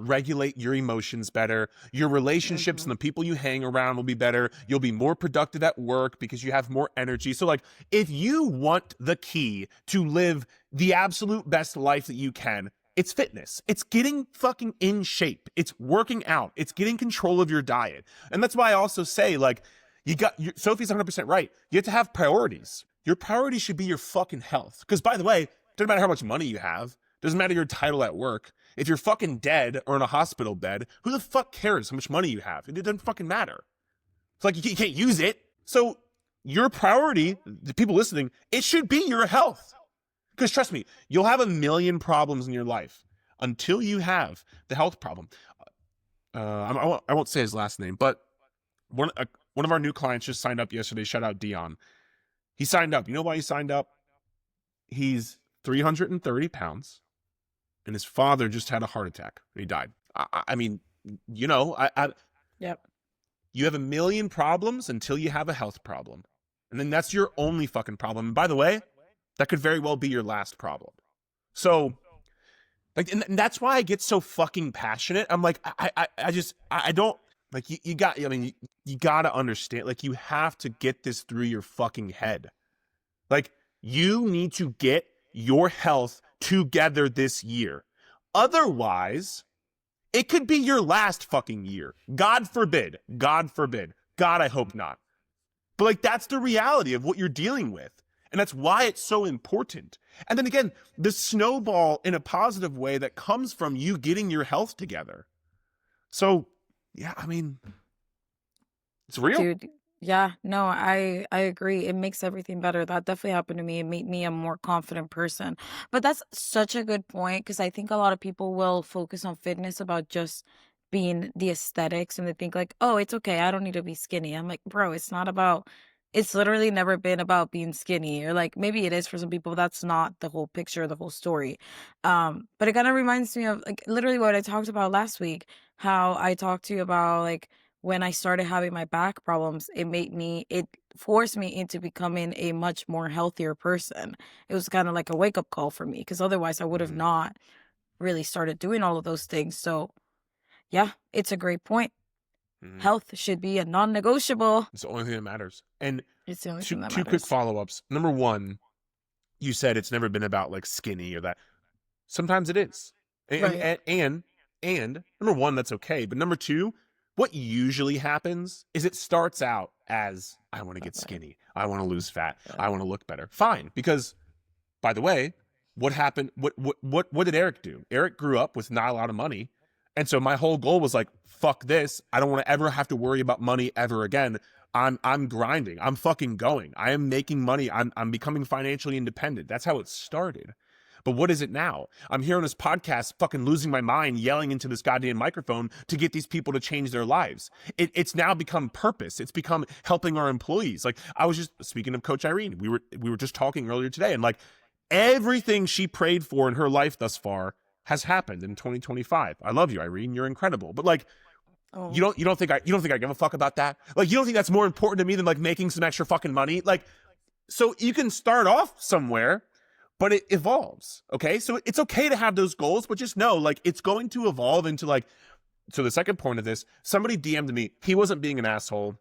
regulate your emotions better. Your relationships and the people you hang around will be better. You'll be more productive at work because you have more energy. So, like, if you want the key to live the absolute best life that you can, it's fitness. It's getting fucking in shape. It's working out. It's getting control of your diet. And that's why I also say, like, Sophie's 100% right. You have to have priorities. Your priority should be your fucking health. Because, by the way, it doesn't matter how much money you have. Doesn't matter your title at work. If you're fucking dead or in a hospital bed, who the fuck cares how much money you have? It doesn't fucking matter. It's like you can't use it. So your priority, the people listening, it should be your health. Because trust me, you'll have a million problems in your life until you have the health problem. I won't say his last name, but one of our new clients just signed up yesterday. Shout out Dion. He signed up. You know why he signed up? He's 330 pounds, and his father just had a heart attack and he died. I mean, you know, Yep. you have a million problems until you have a health problem, and then that's your only fucking problem. And by the way, that could very well be your last problem. So, like, and that's why I get so fucking passionate. I'm like, I don't. Like, you got, I mean, you got to understand, like, you have to get this through your fucking head. Like, you need to get your health together this year. Otherwise, it could be your last fucking year. God forbid. God forbid. God, I hope not. But, like, that's the reality of what you're dealing with. And that's why it's so important. And then again, the snowball in a positive way that comes from you getting your health together. So, yeah, I mean, it's real. Dude, yeah, no, I agree. It makes everything better. That definitely happened to me. It made me a more confident person. But that's such a good point, because I think a lot of people will focus on fitness about just being the aesthetics, and they think like, oh, it's okay, I don't need to be skinny. I'm like, bro, it's not about, it's literally never been about being skinny. Or like maybe it is for some people, but that's not the whole picture, the whole story. But it kind of reminds me of like literally what I talked about last week, how I talked to you about like when I started having my back problems, it forced me into becoming a much more healthier person. It was kind of like a wake up call for me, because otherwise I would have not really started doing all of those things. So yeah, it's a great point. Health should be a non-negotiable. It's the only thing that matters. And It's the only two thing that quick matters. follow-ups. Number one, you said it's never been about like skinny or that. Sometimes it is. Right. And number one, that's okay. But number two, what usually happens is it starts out as, I want to get skinny. I want to lose fat. I want to look better. Fine. Because, by the way, what happened? What did Eric do? Eric grew up with not a lot of money. And so my whole goal was like, fuck this. I don't want to ever have to worry about money ever again. I'm grinding. I'm fucking going. I am making money. I'm becoming financially independent. That's how it started. But what is it now? I'm here on this podcast fucking losing my mind, yelling into this goddamn microphone to get these people to change their lives. It's now become purpose. It's become helping our employees. Like, I was just speaking of Coach Irene. We were just talking earlier today, and like everything she prayed for in her life thus far has happened in 2025. I love you, Irene. You're incredible. But like, Oh. you don't think I give a fuck about that? Like, you don't think that's more important to me than like making some extra fucking money? Like, so you can start off somewhere, but it evolves. Okay. So it's okay to have those goals, but just know, like, it's going to evolve into like, so the second point of this, somebody DM'd me. He wasn't being an asshole.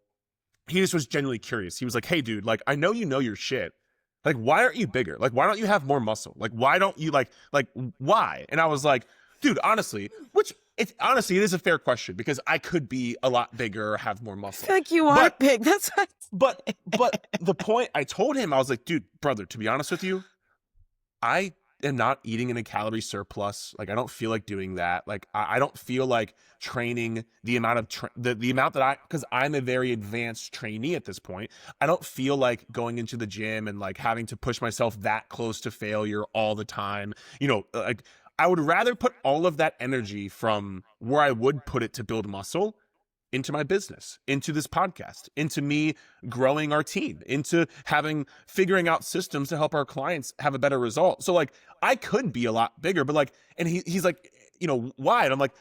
He just was genuinely curious. He was like, hey dude, like, I know your shit. Like, why aren't you bigger? Like, why don't you have more muscle? Like, why don't you like, why? And I was like, dude, honestly, it is a fair question because I could be a lot bigger or have more I muscle. feel like you are But big. That's what. but the point I told him, I was like, dude, brother, to be honest with you, I am not eating in a calorie surplus. Like I don't feel like doing that. Like I don't feel like training the amount of the amount that because I'm a very advanced trainee at this point. I don't feel like going into the gym and like having to push myself that close to failure all the time. Like I would rather put all of that energy from where I would put it to build muscle into my business, into this podcast, into me growing our team, into figuring out systems to help our clients have a better result. So like I could be a lot bigger, but like, and he's like, why? And I'm like,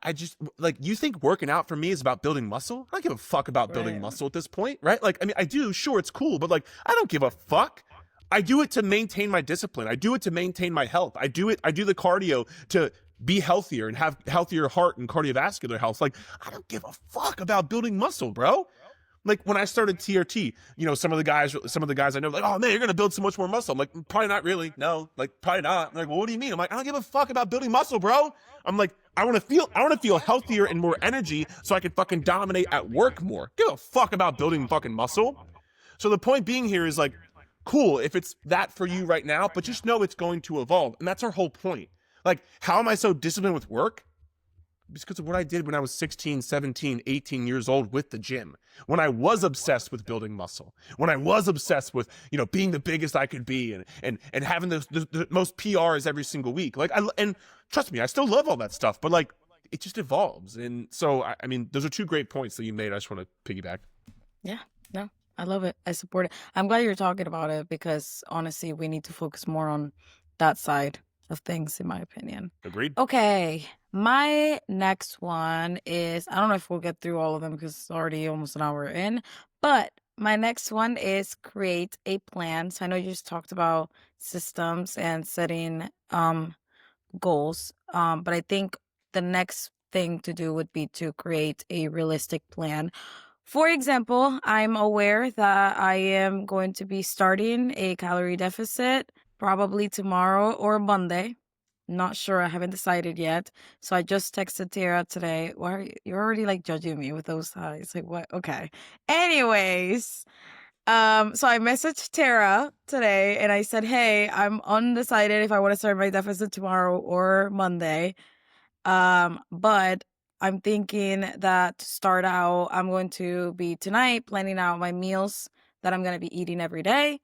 I just like, you think working out for me is about building muscle? I don't give a fuck about building Right. muscle at this point, right? Like, I mean, I do, sure, it's cool, but like, I don't give a fuck. I do it to maintain my discipline. I do it to maintain my health. I do the cardio to be healthier and have healthier heart and cardiovascular health. Like, I don't give a fuck about building muscle, bro. Like when I started TRT, some of the guys I know, like, oh man, you're gonna build so much more muscle. I'm like, probably not really. No, like probably not. I'm like, well, what do you mean? I'm like, I don't give a fuck about building muscle, bro. I'm like, I want to feel healthier and more energy so I can fucking dominate at work more. Give a fuck about building fucking muscle. So the point being here is like, cool if it's that for you right now, but just know it's going to evolve. And that's our whole point. Like, how am I so disciplined with work? Because of what I did when I was 16, 17, 18 years old with the gym. When I was obsessed with building muscle. When I was obsessed with, being the biggest I could be and having the most PRs every single week. Like, and trust me, I still love all that stuff, but like, it just evolves. And so, I mean, those are two great points that you made. I just want to piggyback. Yeah, no, I love it. I support it. I'm glad you're talking about it because honestly, we need to focus more on that side of things, in my opinion. Agreed? Okay, my next one is I don't know if we'll get through all of them because it's already almost an hour in, but my next one is create a plan. So I know you just talked about systems and setting goals, but I think the next thing to do would be to create a realistic plan. For example, I'm aware that I am going to be starting a calorie deficit probably tomorrow or Monday. Not sure. I haven't decided yet. So I just texted Tara today. Why are you're already like judging me with those eyes? Like what? Okay. Anyways, so I messaged Tara today and I said, "Hey, I'm undecided if I want to start my deficit tomorrow or Monday. But I'm thinking that to start out, I'm going to be tonight planning out my meals that I'm going to be eating every day.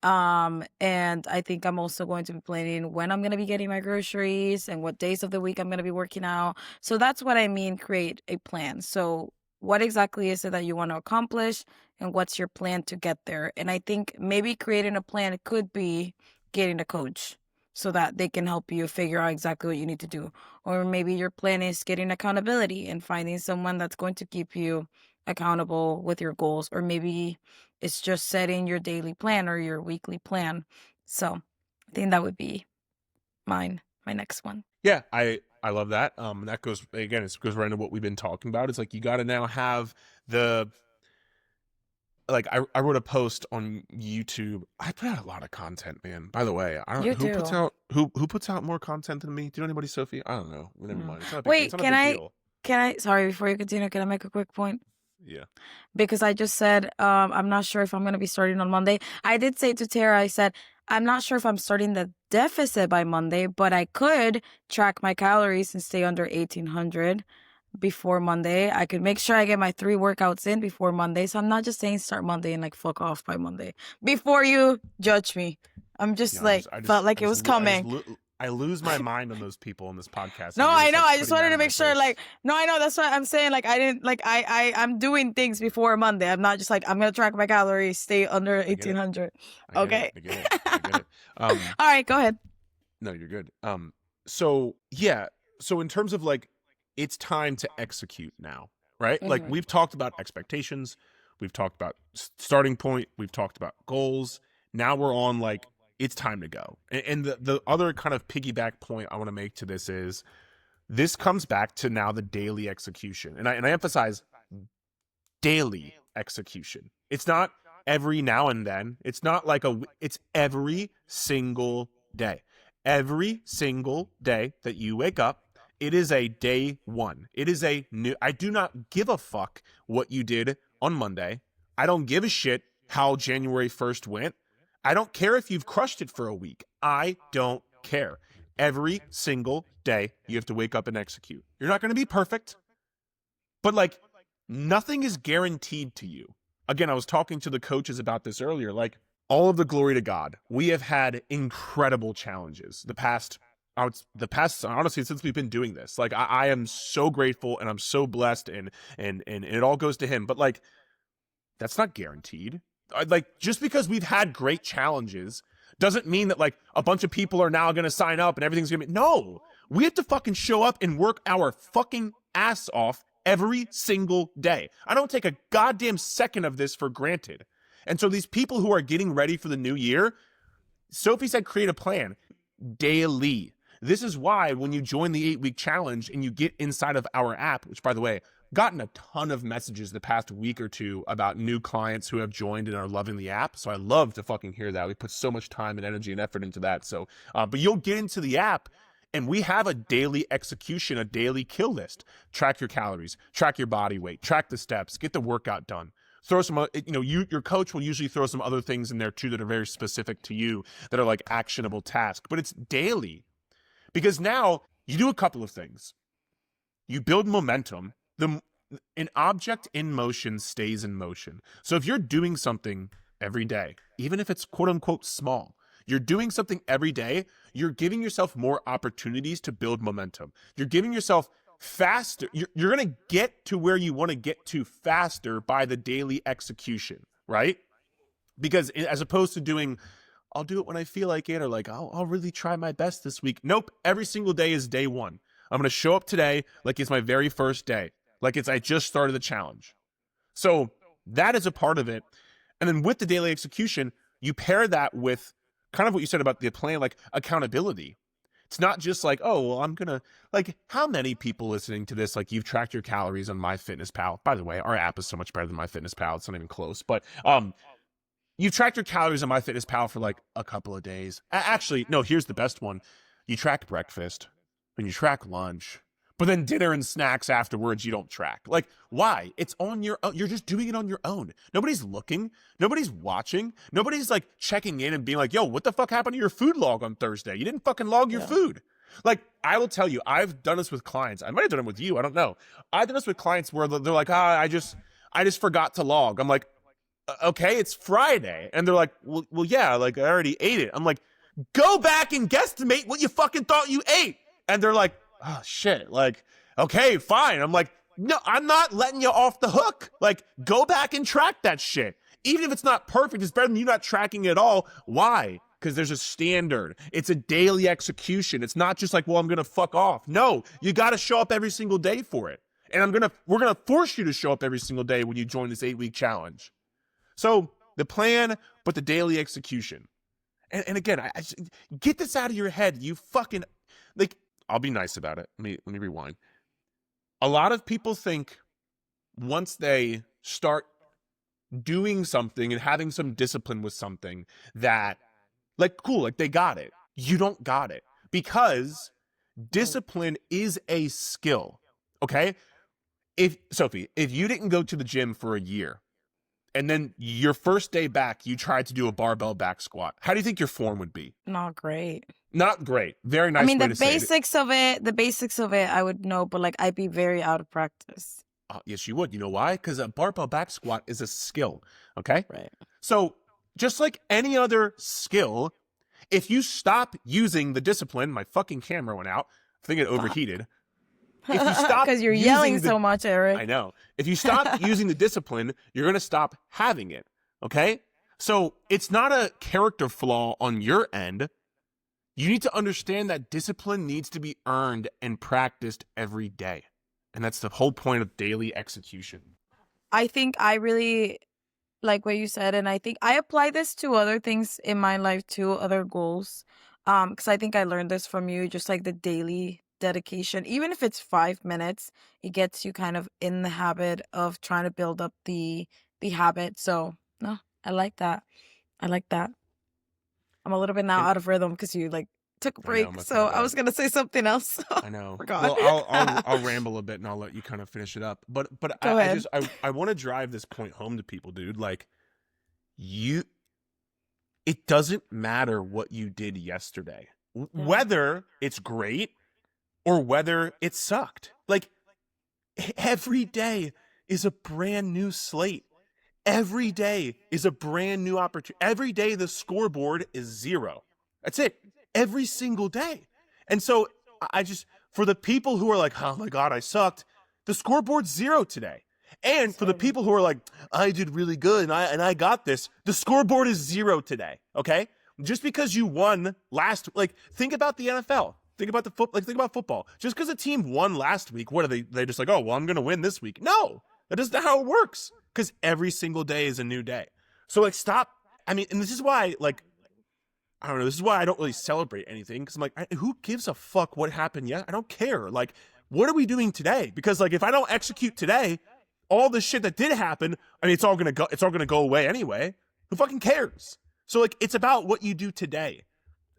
And I think I'm also going to be planning when I'm going to be getting my groceries and what days of the week I'm going to be working out. So that's what I mean, create a plan. So what exactly is it that you want to accomplish and what's your plan to get there? And I think maybe creating a plan could be getting a coach so that they can help you figure out exactly what you need to do. Or maybe your plan is getting accountability and finding someone that's going to keep you accountable with your goals. Or maybe it's just setting your daily plan or your weekly plan. So I think that would be my next one. Yeah, I love that. That goes again. It goes right into what we've been talking about. It's like you got to now have I wrote a post on YouTube. I put out a lot of content, man. By the way, I don't You who puts do. out who puts out more content than me. Do you know anybody, Sophie? I don't know. Never No. mind. It's not a big, Wait, it's not a big deal. sorry, before you continue, can I make a quick point? Yeah. Because I just said, I'm not sure if I'm going to be starting on Monday. I did say to Tara, I said, I'm not sure if I'm starting the deficit by Monday, but I could track my calories and stay under 1800 before Monday. I could make sure I get my 3 workouts in before Monday. So I'm not just saying start Monday and like fuck off by Monday. Before you judge me. I'm just Yeah, felt like it was coming. I lose my mind on those people on this podcast. No, I know. I just wanted to make sure, no, I know. That's what I'm saying. Like, I didn't, I'm doing things before Monday. I'm not just like, I'm going to track my calories, stay under 1800. Okay. I get it. All right, go ahead. No, you're good. So yeah. So in terms of like, it's time to execute now, right? Like we've talked about expectations. We've talked about starting point. We've talked about goals. Now we're on like, it's time to go. And the other kind of piggyback point I want to make to this is this comes back to now the daily execution. And I emphasize daily execution. It's not every now and then. It's not like it's every single day. Every single day that you wake up, it is a day one. It is a new. I do not give a fuck what you did on Monday. I don't give a shit how January 1st went. I don't care if you've crushed it for a week. I don't care. Every single day, you have to wake up and execute. You're not going to be perfect, but like nothing is guaranteed to you. Again, I was talking to the coaches about this earlier. Like, all of the glory to God. We have had incredible challenges the past, honestly, since we've been doing this. Like, I am so grateful and I'm so blessed, and it all goes to Him. But like, that's not guaranteed. Like, just because we've had great challenges doesn't mean that like a bunch of people are now going to sign up and everything's going to be. No, we have to fucking show up and work our fucking ass off every single day. I don't take a goddamn second of this for granted. And so these people who are getting ready for the new year, Sophie said create a plan daily. This is why when you join the 8-week challenge and you get inside of our app, which by the way, gotten a ton of messages the past week or two about new clients who have joined and are loving the app. So I love to fucking hear that. We put so much time and energy and effort into that. So, but you'll get into the app and we have a daily execution, a daily kill list. Track your calories, track your body weight, track the steps, get the workout done. Throw some, your coach will usually throw some other things in there too that are very specific to you, that are like actionable tasks, but it's daily. Because now you do a couple of things. You build momentum. An object in motion stays in motion. So if you're doing something every day, even if it's quote unquote small, you're doing something every day, you're giving yourself more opportunities to build momentum. You're giving yourself faster. You're going to get to where you want to get to faster by the daily execution, right? Because as opposed to doing, I'll do it when I feel like it, or like, I'll really try my best this week. Nope. Every single day is day one. I'm going to show up today like it's my very first day. Like I just started the challenge. So that is a part of it. And then with the daily execution, you pair that with kind of what you said about the plan, like accountability. It's not just like, oh, well, I'm going to, like, how many people listening to this, like, you've tracked your calories on MyFitnessPal? By the way, our app is so much better than MyFitnessPal. It's not even close. But you've tracked your calories on MyFitnessPal for, like, a couple of days. Actually, no, here's the best one. You track breakfast, and you track lunch, but then dinner and snacks afterwards you don't track. Like, why? It's on your own. You're just doing it on your own. Nobody's looking. Nobody's watching. Nobody's like checking in and being like, yo, what the fuck happened to your food log on Thursday? You didn't fucking log your food. Like, I will tell you, I've done this with clients. I might have done it with you. I don't know. I've done this with clients where they're like, I just forgot to log. I'm like, okay, it's Friday. And they're like, well, yeah, like I already ate it. I'm like, go back and guesstimate what you fucking thought you ate. And they're like, oh shit, like, okay, fine. I'm like, no, I'm not letting you off the hook. Like, go back and track that shit. Even if it's not perfect, it's better than you not tracking it at all. Why? Because there's a standard. It's a daily execution. It's not just like, well, I'm going to fuck off. No, you got to show up every single day for it. And we're going to force you to show up every single day when you join this 8-week challenge. So the plan, but the daily execution. And again, I get this out of your head. You fucking, like, I'll be nice about it. Let me rewind. A lot of people think once they start doing something and having some discipline with something that, like, cool, like they got it. You don't got it. Because discipline is a skill. Okay? Sophie, if you didn't go to the gym for a year, and then your first day back, you tried to do a barbell back squat, how do you think your form would be? Not great. Not great. Very nice. I mean, way the to say the basics of it, I would know, but like I'd be very out of practice. Yes, you would. You know why? Because a barbell back squat is a skill. Okay. Right. So just like any other skill, if you stop using the discipline, my fucking camera went out. I think it overheated. If you stop, because you're yelling so much, Eric. I know. If you stop using the discipline, you're going to stop having it. Okay. So it's not a character flaw on your end. You need to understand that discipline needs to be earned and practiced every day. And that's the whole point of daily execution. I think I really like what you said, and I think I apply this to other things in my life too, other goals. Because I think I learned this from you, just like the daily dedication. Even if it's 5 minutes, it gets you kind of in the habit of trying to build up the habit. So no, I like that. I like that. I'm a little bit now out of rhythm because you like took a I know, break, must so have I was that. gonna say something else. I know. Forgot. Well, I'll ramble a bit and I'll let you kind of finish it up. But Go I ahead. just I want to drive this point home to people, dude. Like you, it doesn't matter what you did yesterday, Yeah. whether it's great or whether it sucked. Like every day is a brand new slate. Every day is a brand new opportunity. Every day the scoreboard is 0. That's it. Every single day. And so I just, for the people who are like, oh my God, I sucked, the scoreboard's 0 today. And for the Same. people who are like, I did really good and I got this, the scoreboard is 0 today. Okay? Just because you won last, like, think about the NFL. Think about think about football. Just because a team won last week, what are they just like, oh, well, I'm going to win this week. No, that isn't how it works. Because every single day is a new day. So, like, stop. I mean, and this is why, like, I don't know. This is why I don't really celebrate anything. Because I'm like, who gives a fuck what happened yet? I don't care. Like, what are we doing today? Because, like, if I don't execute today, all the shit that did happen, I mean, it's all gonna go away anyway. Who fucking cares? So, like, it's about what you do today,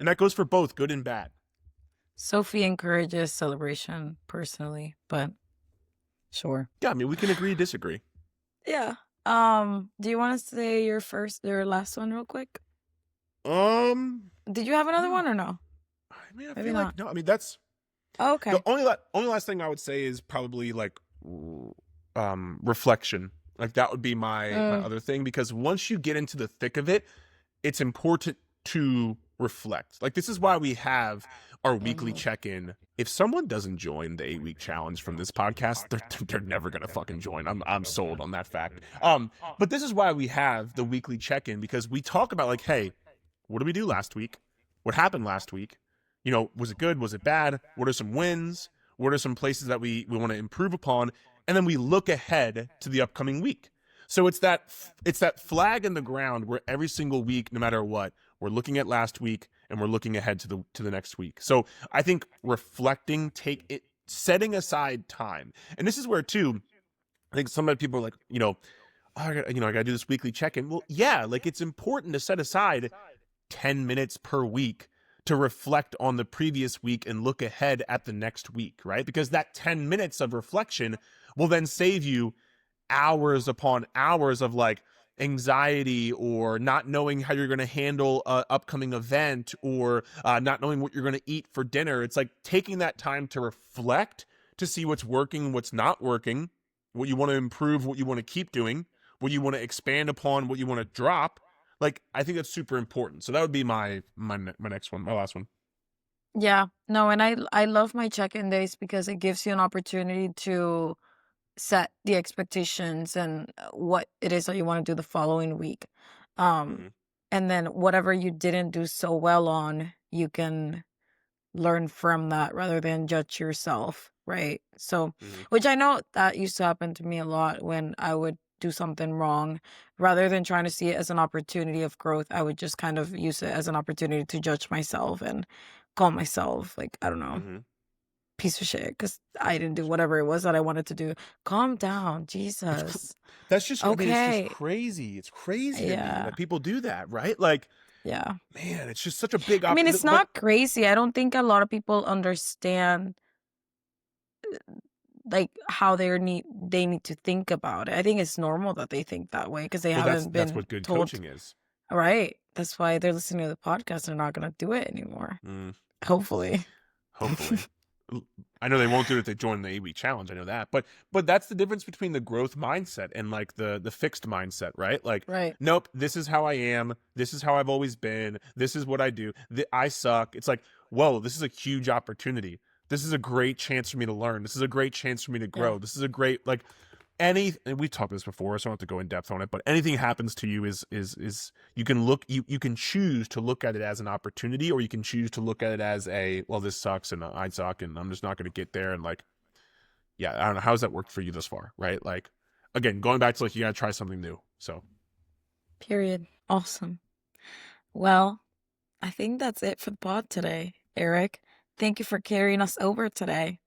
and that goes for both good and bad. Sophie encourages celebration personally, but sure. Yeah, I mean, we can agree, disagree. Yeah. Do you want to say your last one real quick? Did you have another one or no? I mean, I Maybe feel not. like no. I mean, that's Oh, okay. the only last thing I would say is probably like reflection. Like that would be my other thing, because once you get into the thick of it, it's important to reflect. Like this is why we have our weekly check-in. If someone doesn't join the 8-week challenge from this podcast, they're never gonna fucking join. I'm sold on that fact. But this is why we have the weekly check-in, because we talk about like, hey, what did we do last week? What happened last week? You know, was it good? Was it bad? What are some wins? What are some places that we want to improve upon? And then we look ahead to the upcoming week. So it's that flag in the ground where every single week, no matter what, we're looking at last week and we're looking ahead to the next week. So I think reflecting, setting aside time, and this is where too, I think some people are like, oh, I gotta do this weekly check-in. Well, yeah, like it's important to set aside 10 minutes per week to reflect on the previous week and look ahead at the next week, right? Because that 10 minutes of reflection will then save you hours upon hours of like anxiety or not knowing how you're going to handle an upcoming event or not knowing what you're going to eat for dinner. It's like taking that time to reflect, to see what's working, what's not working, what you want to improve, what you want to keep doing, what you want to expand upon, what you want to drop. Like, I think that's super important. So that would be my next one, my last one. Yeah. No, and I love my check-in days because it gives you an opportunity to set the expectations and what it is that you want to do the following week. And then whatever you didn't do so well on, you can learn from that rather than judge yourself, right? So, which I know that used to happen to me a lot when I would do something wrong. Rather than trying to see it as an opportunity of growth, I would just kind of use it as an opportunity to judge myself and call myself, like, I don't know, piece of shit because I didn't do whatever it was that I wanted to do. Calm down, Jesus. That's just okay. I mean, it's just crazy. It's crazy to me that people do that, right? Like, yeah, man, it's just such a big. I mean, it's not crazy. I don't think a lot of people understand like how they need to think about it. I think it's normal that they think that way because they haven't been that's what good told. coaching is. Right. That's why they're listening to the podcast. They're not going to do it anymore. Hopefully. I know they won't do it if they join the 8-week challenge. I know that. But that's the difference between the growth mindset and like the fixed mindset, right? Like, nope, this is how I am. This is how I've always been. This is what I do. I suck. It's like, whoa, this is a huge opportunity. This is a great chance for me to learn. This is a great chance for me to grow. This is a great, like, and we talked about this before, so I don't have to go in depth on it, but anything happens to you is you can choose to look at it as an opportunity, or you can choose to look at it as well, this sucks and I suck and I'm just not going to get there. And like, yeah, I don't know. How's that worked for you thus far? Right? Like, again, going back to like, you got to try something new. So. Period. Awesome. Well, I think that's it for the pod today, Eric. Thank you for carrying us over today.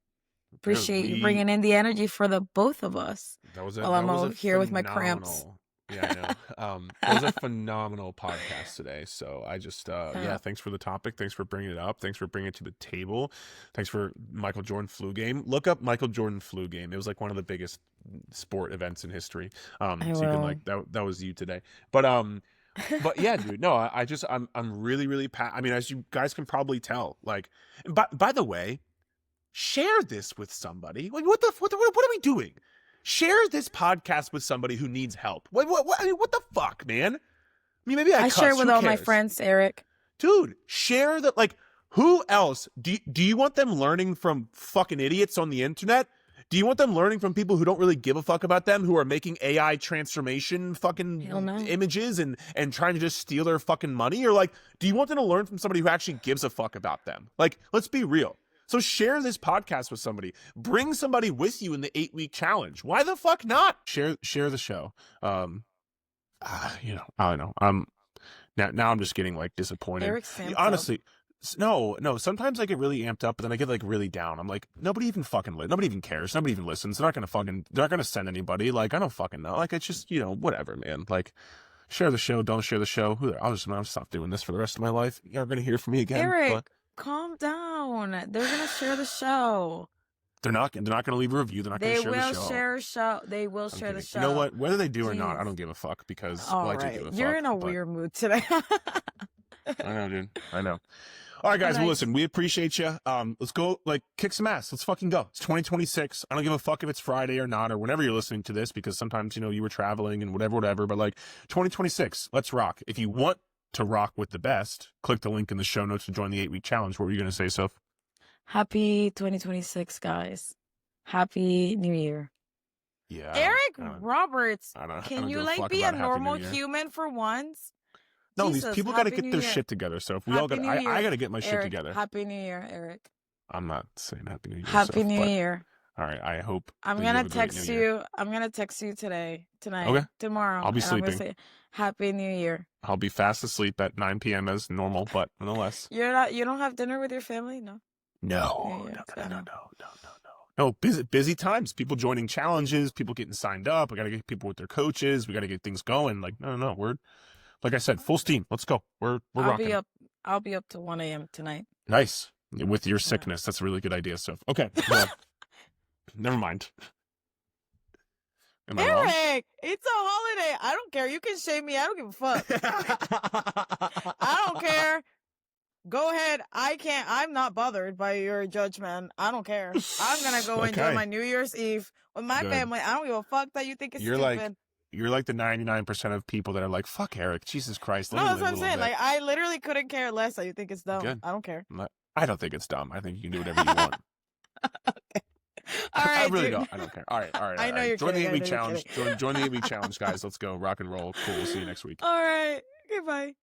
Appreciate you bringing in the energy for the both of us. That was I'm here with my cramps. Yeah, I know. It was a phenomenal podcast today. So I just, yeah, thanks for the topic. Thanks for bringing it up. Thanks for bringing it to the table. Thanks for Michael Jordan flu game. Look up Michael Jordan flu game. It was like one of the biggest sport events in history. I So you can will. like that was you today. But yeah, dude, no, I'm really, really, I mean, as you guys can probably tell, like, and by the way, share this with somebody. Like, what are we doing? Share this podcast with somebody who needs help. I mean, what the fuck, man? I mean, maybe I share cuss. with Who all my cares? friends, Eric. Dude, share that. Like, who else? Do you want them learning from fucking idiots on the internet? Do you want them learning from people who don't really give a fuck about them, who are making AI transformation fucking Hell no. images and trying to just steal their fucking money? Or like, do you want them to learn from somebody who actually gives a fuck about them? Like, let's be real. So share this podcast with somebody. Bring somebody with you in the 8-week challenge. Why the fuck not? Share the show. You know, I don't know. Now I'm just getting like disappointed. Eric's amped up. Honestly, no. Sometimes I get really amped up, but then I get like really down. I'm like, nobody even cares. Nobody even listens. They're not gonna send anybody. Like, I don't fucking know. Like, it's just, you know, whatever, man. Like, share the show. Don't share the show. I'll stop doing this for the rest of my life. You're gonna hear from me again. Eric, calm down. They're gonna share the show. They're not gonna leave a review. They're not gonna share the show. They will share a show. They will share the show. You know what? Whether they do or not, I Jeez. don't give a fuck because All I do right. give a fuck. You're in a but- weird mood today. I know, dude. I know. All right, guys. Well, Nice. listen, we appreciate you. Let's go, like, kick some ass. Let's fucking go. It's 2026. I don't give a fuck if it's Friday or not, or whenever you're listening to this, because sometimes, you know, you were traveling and whatever. But like, 2026, let's rock. If you want to rock with the best, click the link in the show notes to join the 8-week challenge. What were you gonna say, Soph? Happy 2026, guys. Happy New Year. Yeah. Eric Roberts, I don't can give you a like fuck be a about Happy New normal Year. human for once? No, Jesus, these people got to Happy get New their Year. shit together. So if we all Happy got, New I Year, got to get my shit Eric, together. Happy New Year, Eric. I'm not saying Happy New Year. Happy Soph, New but- Year. All right. I hope I'm that you gonna have a great text New Year. you. I'm gonna text you tonight, Okay. tomorrow. I'll be and I'm gonna sleeping. say Happy New Year. I'll be fast asleep at 9 p.m. as normal, but nonetheless. You don't have dinner with your family? No. No. Yeah, No, busy times. People joining challenges, people getting signed up. We got to get people with their coaches. We got to get things going. Like, no. We're, like I said, full steam. Let's go. We're rocking. I'll be up to 1 a.m. tonight. Nice. With your sickness. That's a really good idea, Soph. Okay. Well, never mind. Am I wrong? Eric, it's a holiday. I don't care. You can shame me. I don't give a fuck. I don't care. Go ahead. I'm not bothered by your judgment. I don't care. I'm going to go enjoy Okay. my New Year's Eve with my Good. family. I don't give a fuck that you think it's You're stupid. You're like the 99% of people that are like, fuck Eric. Jesus Christ. Let No, me that's live what a I'm little saying. bit. Like, I literally couldn't care less that you think it's dumb. Good. I don't care. I don't think it's dumb. I think you can do whatever you want. All right, I really dude. don't. I don't care. All right. I know you're Join the kidding. I 8-week know you're challenge. Join the 8-week challenge, guys. Let's go. Rock and roll. Cool. We'll see you next week. All right. Goodbye.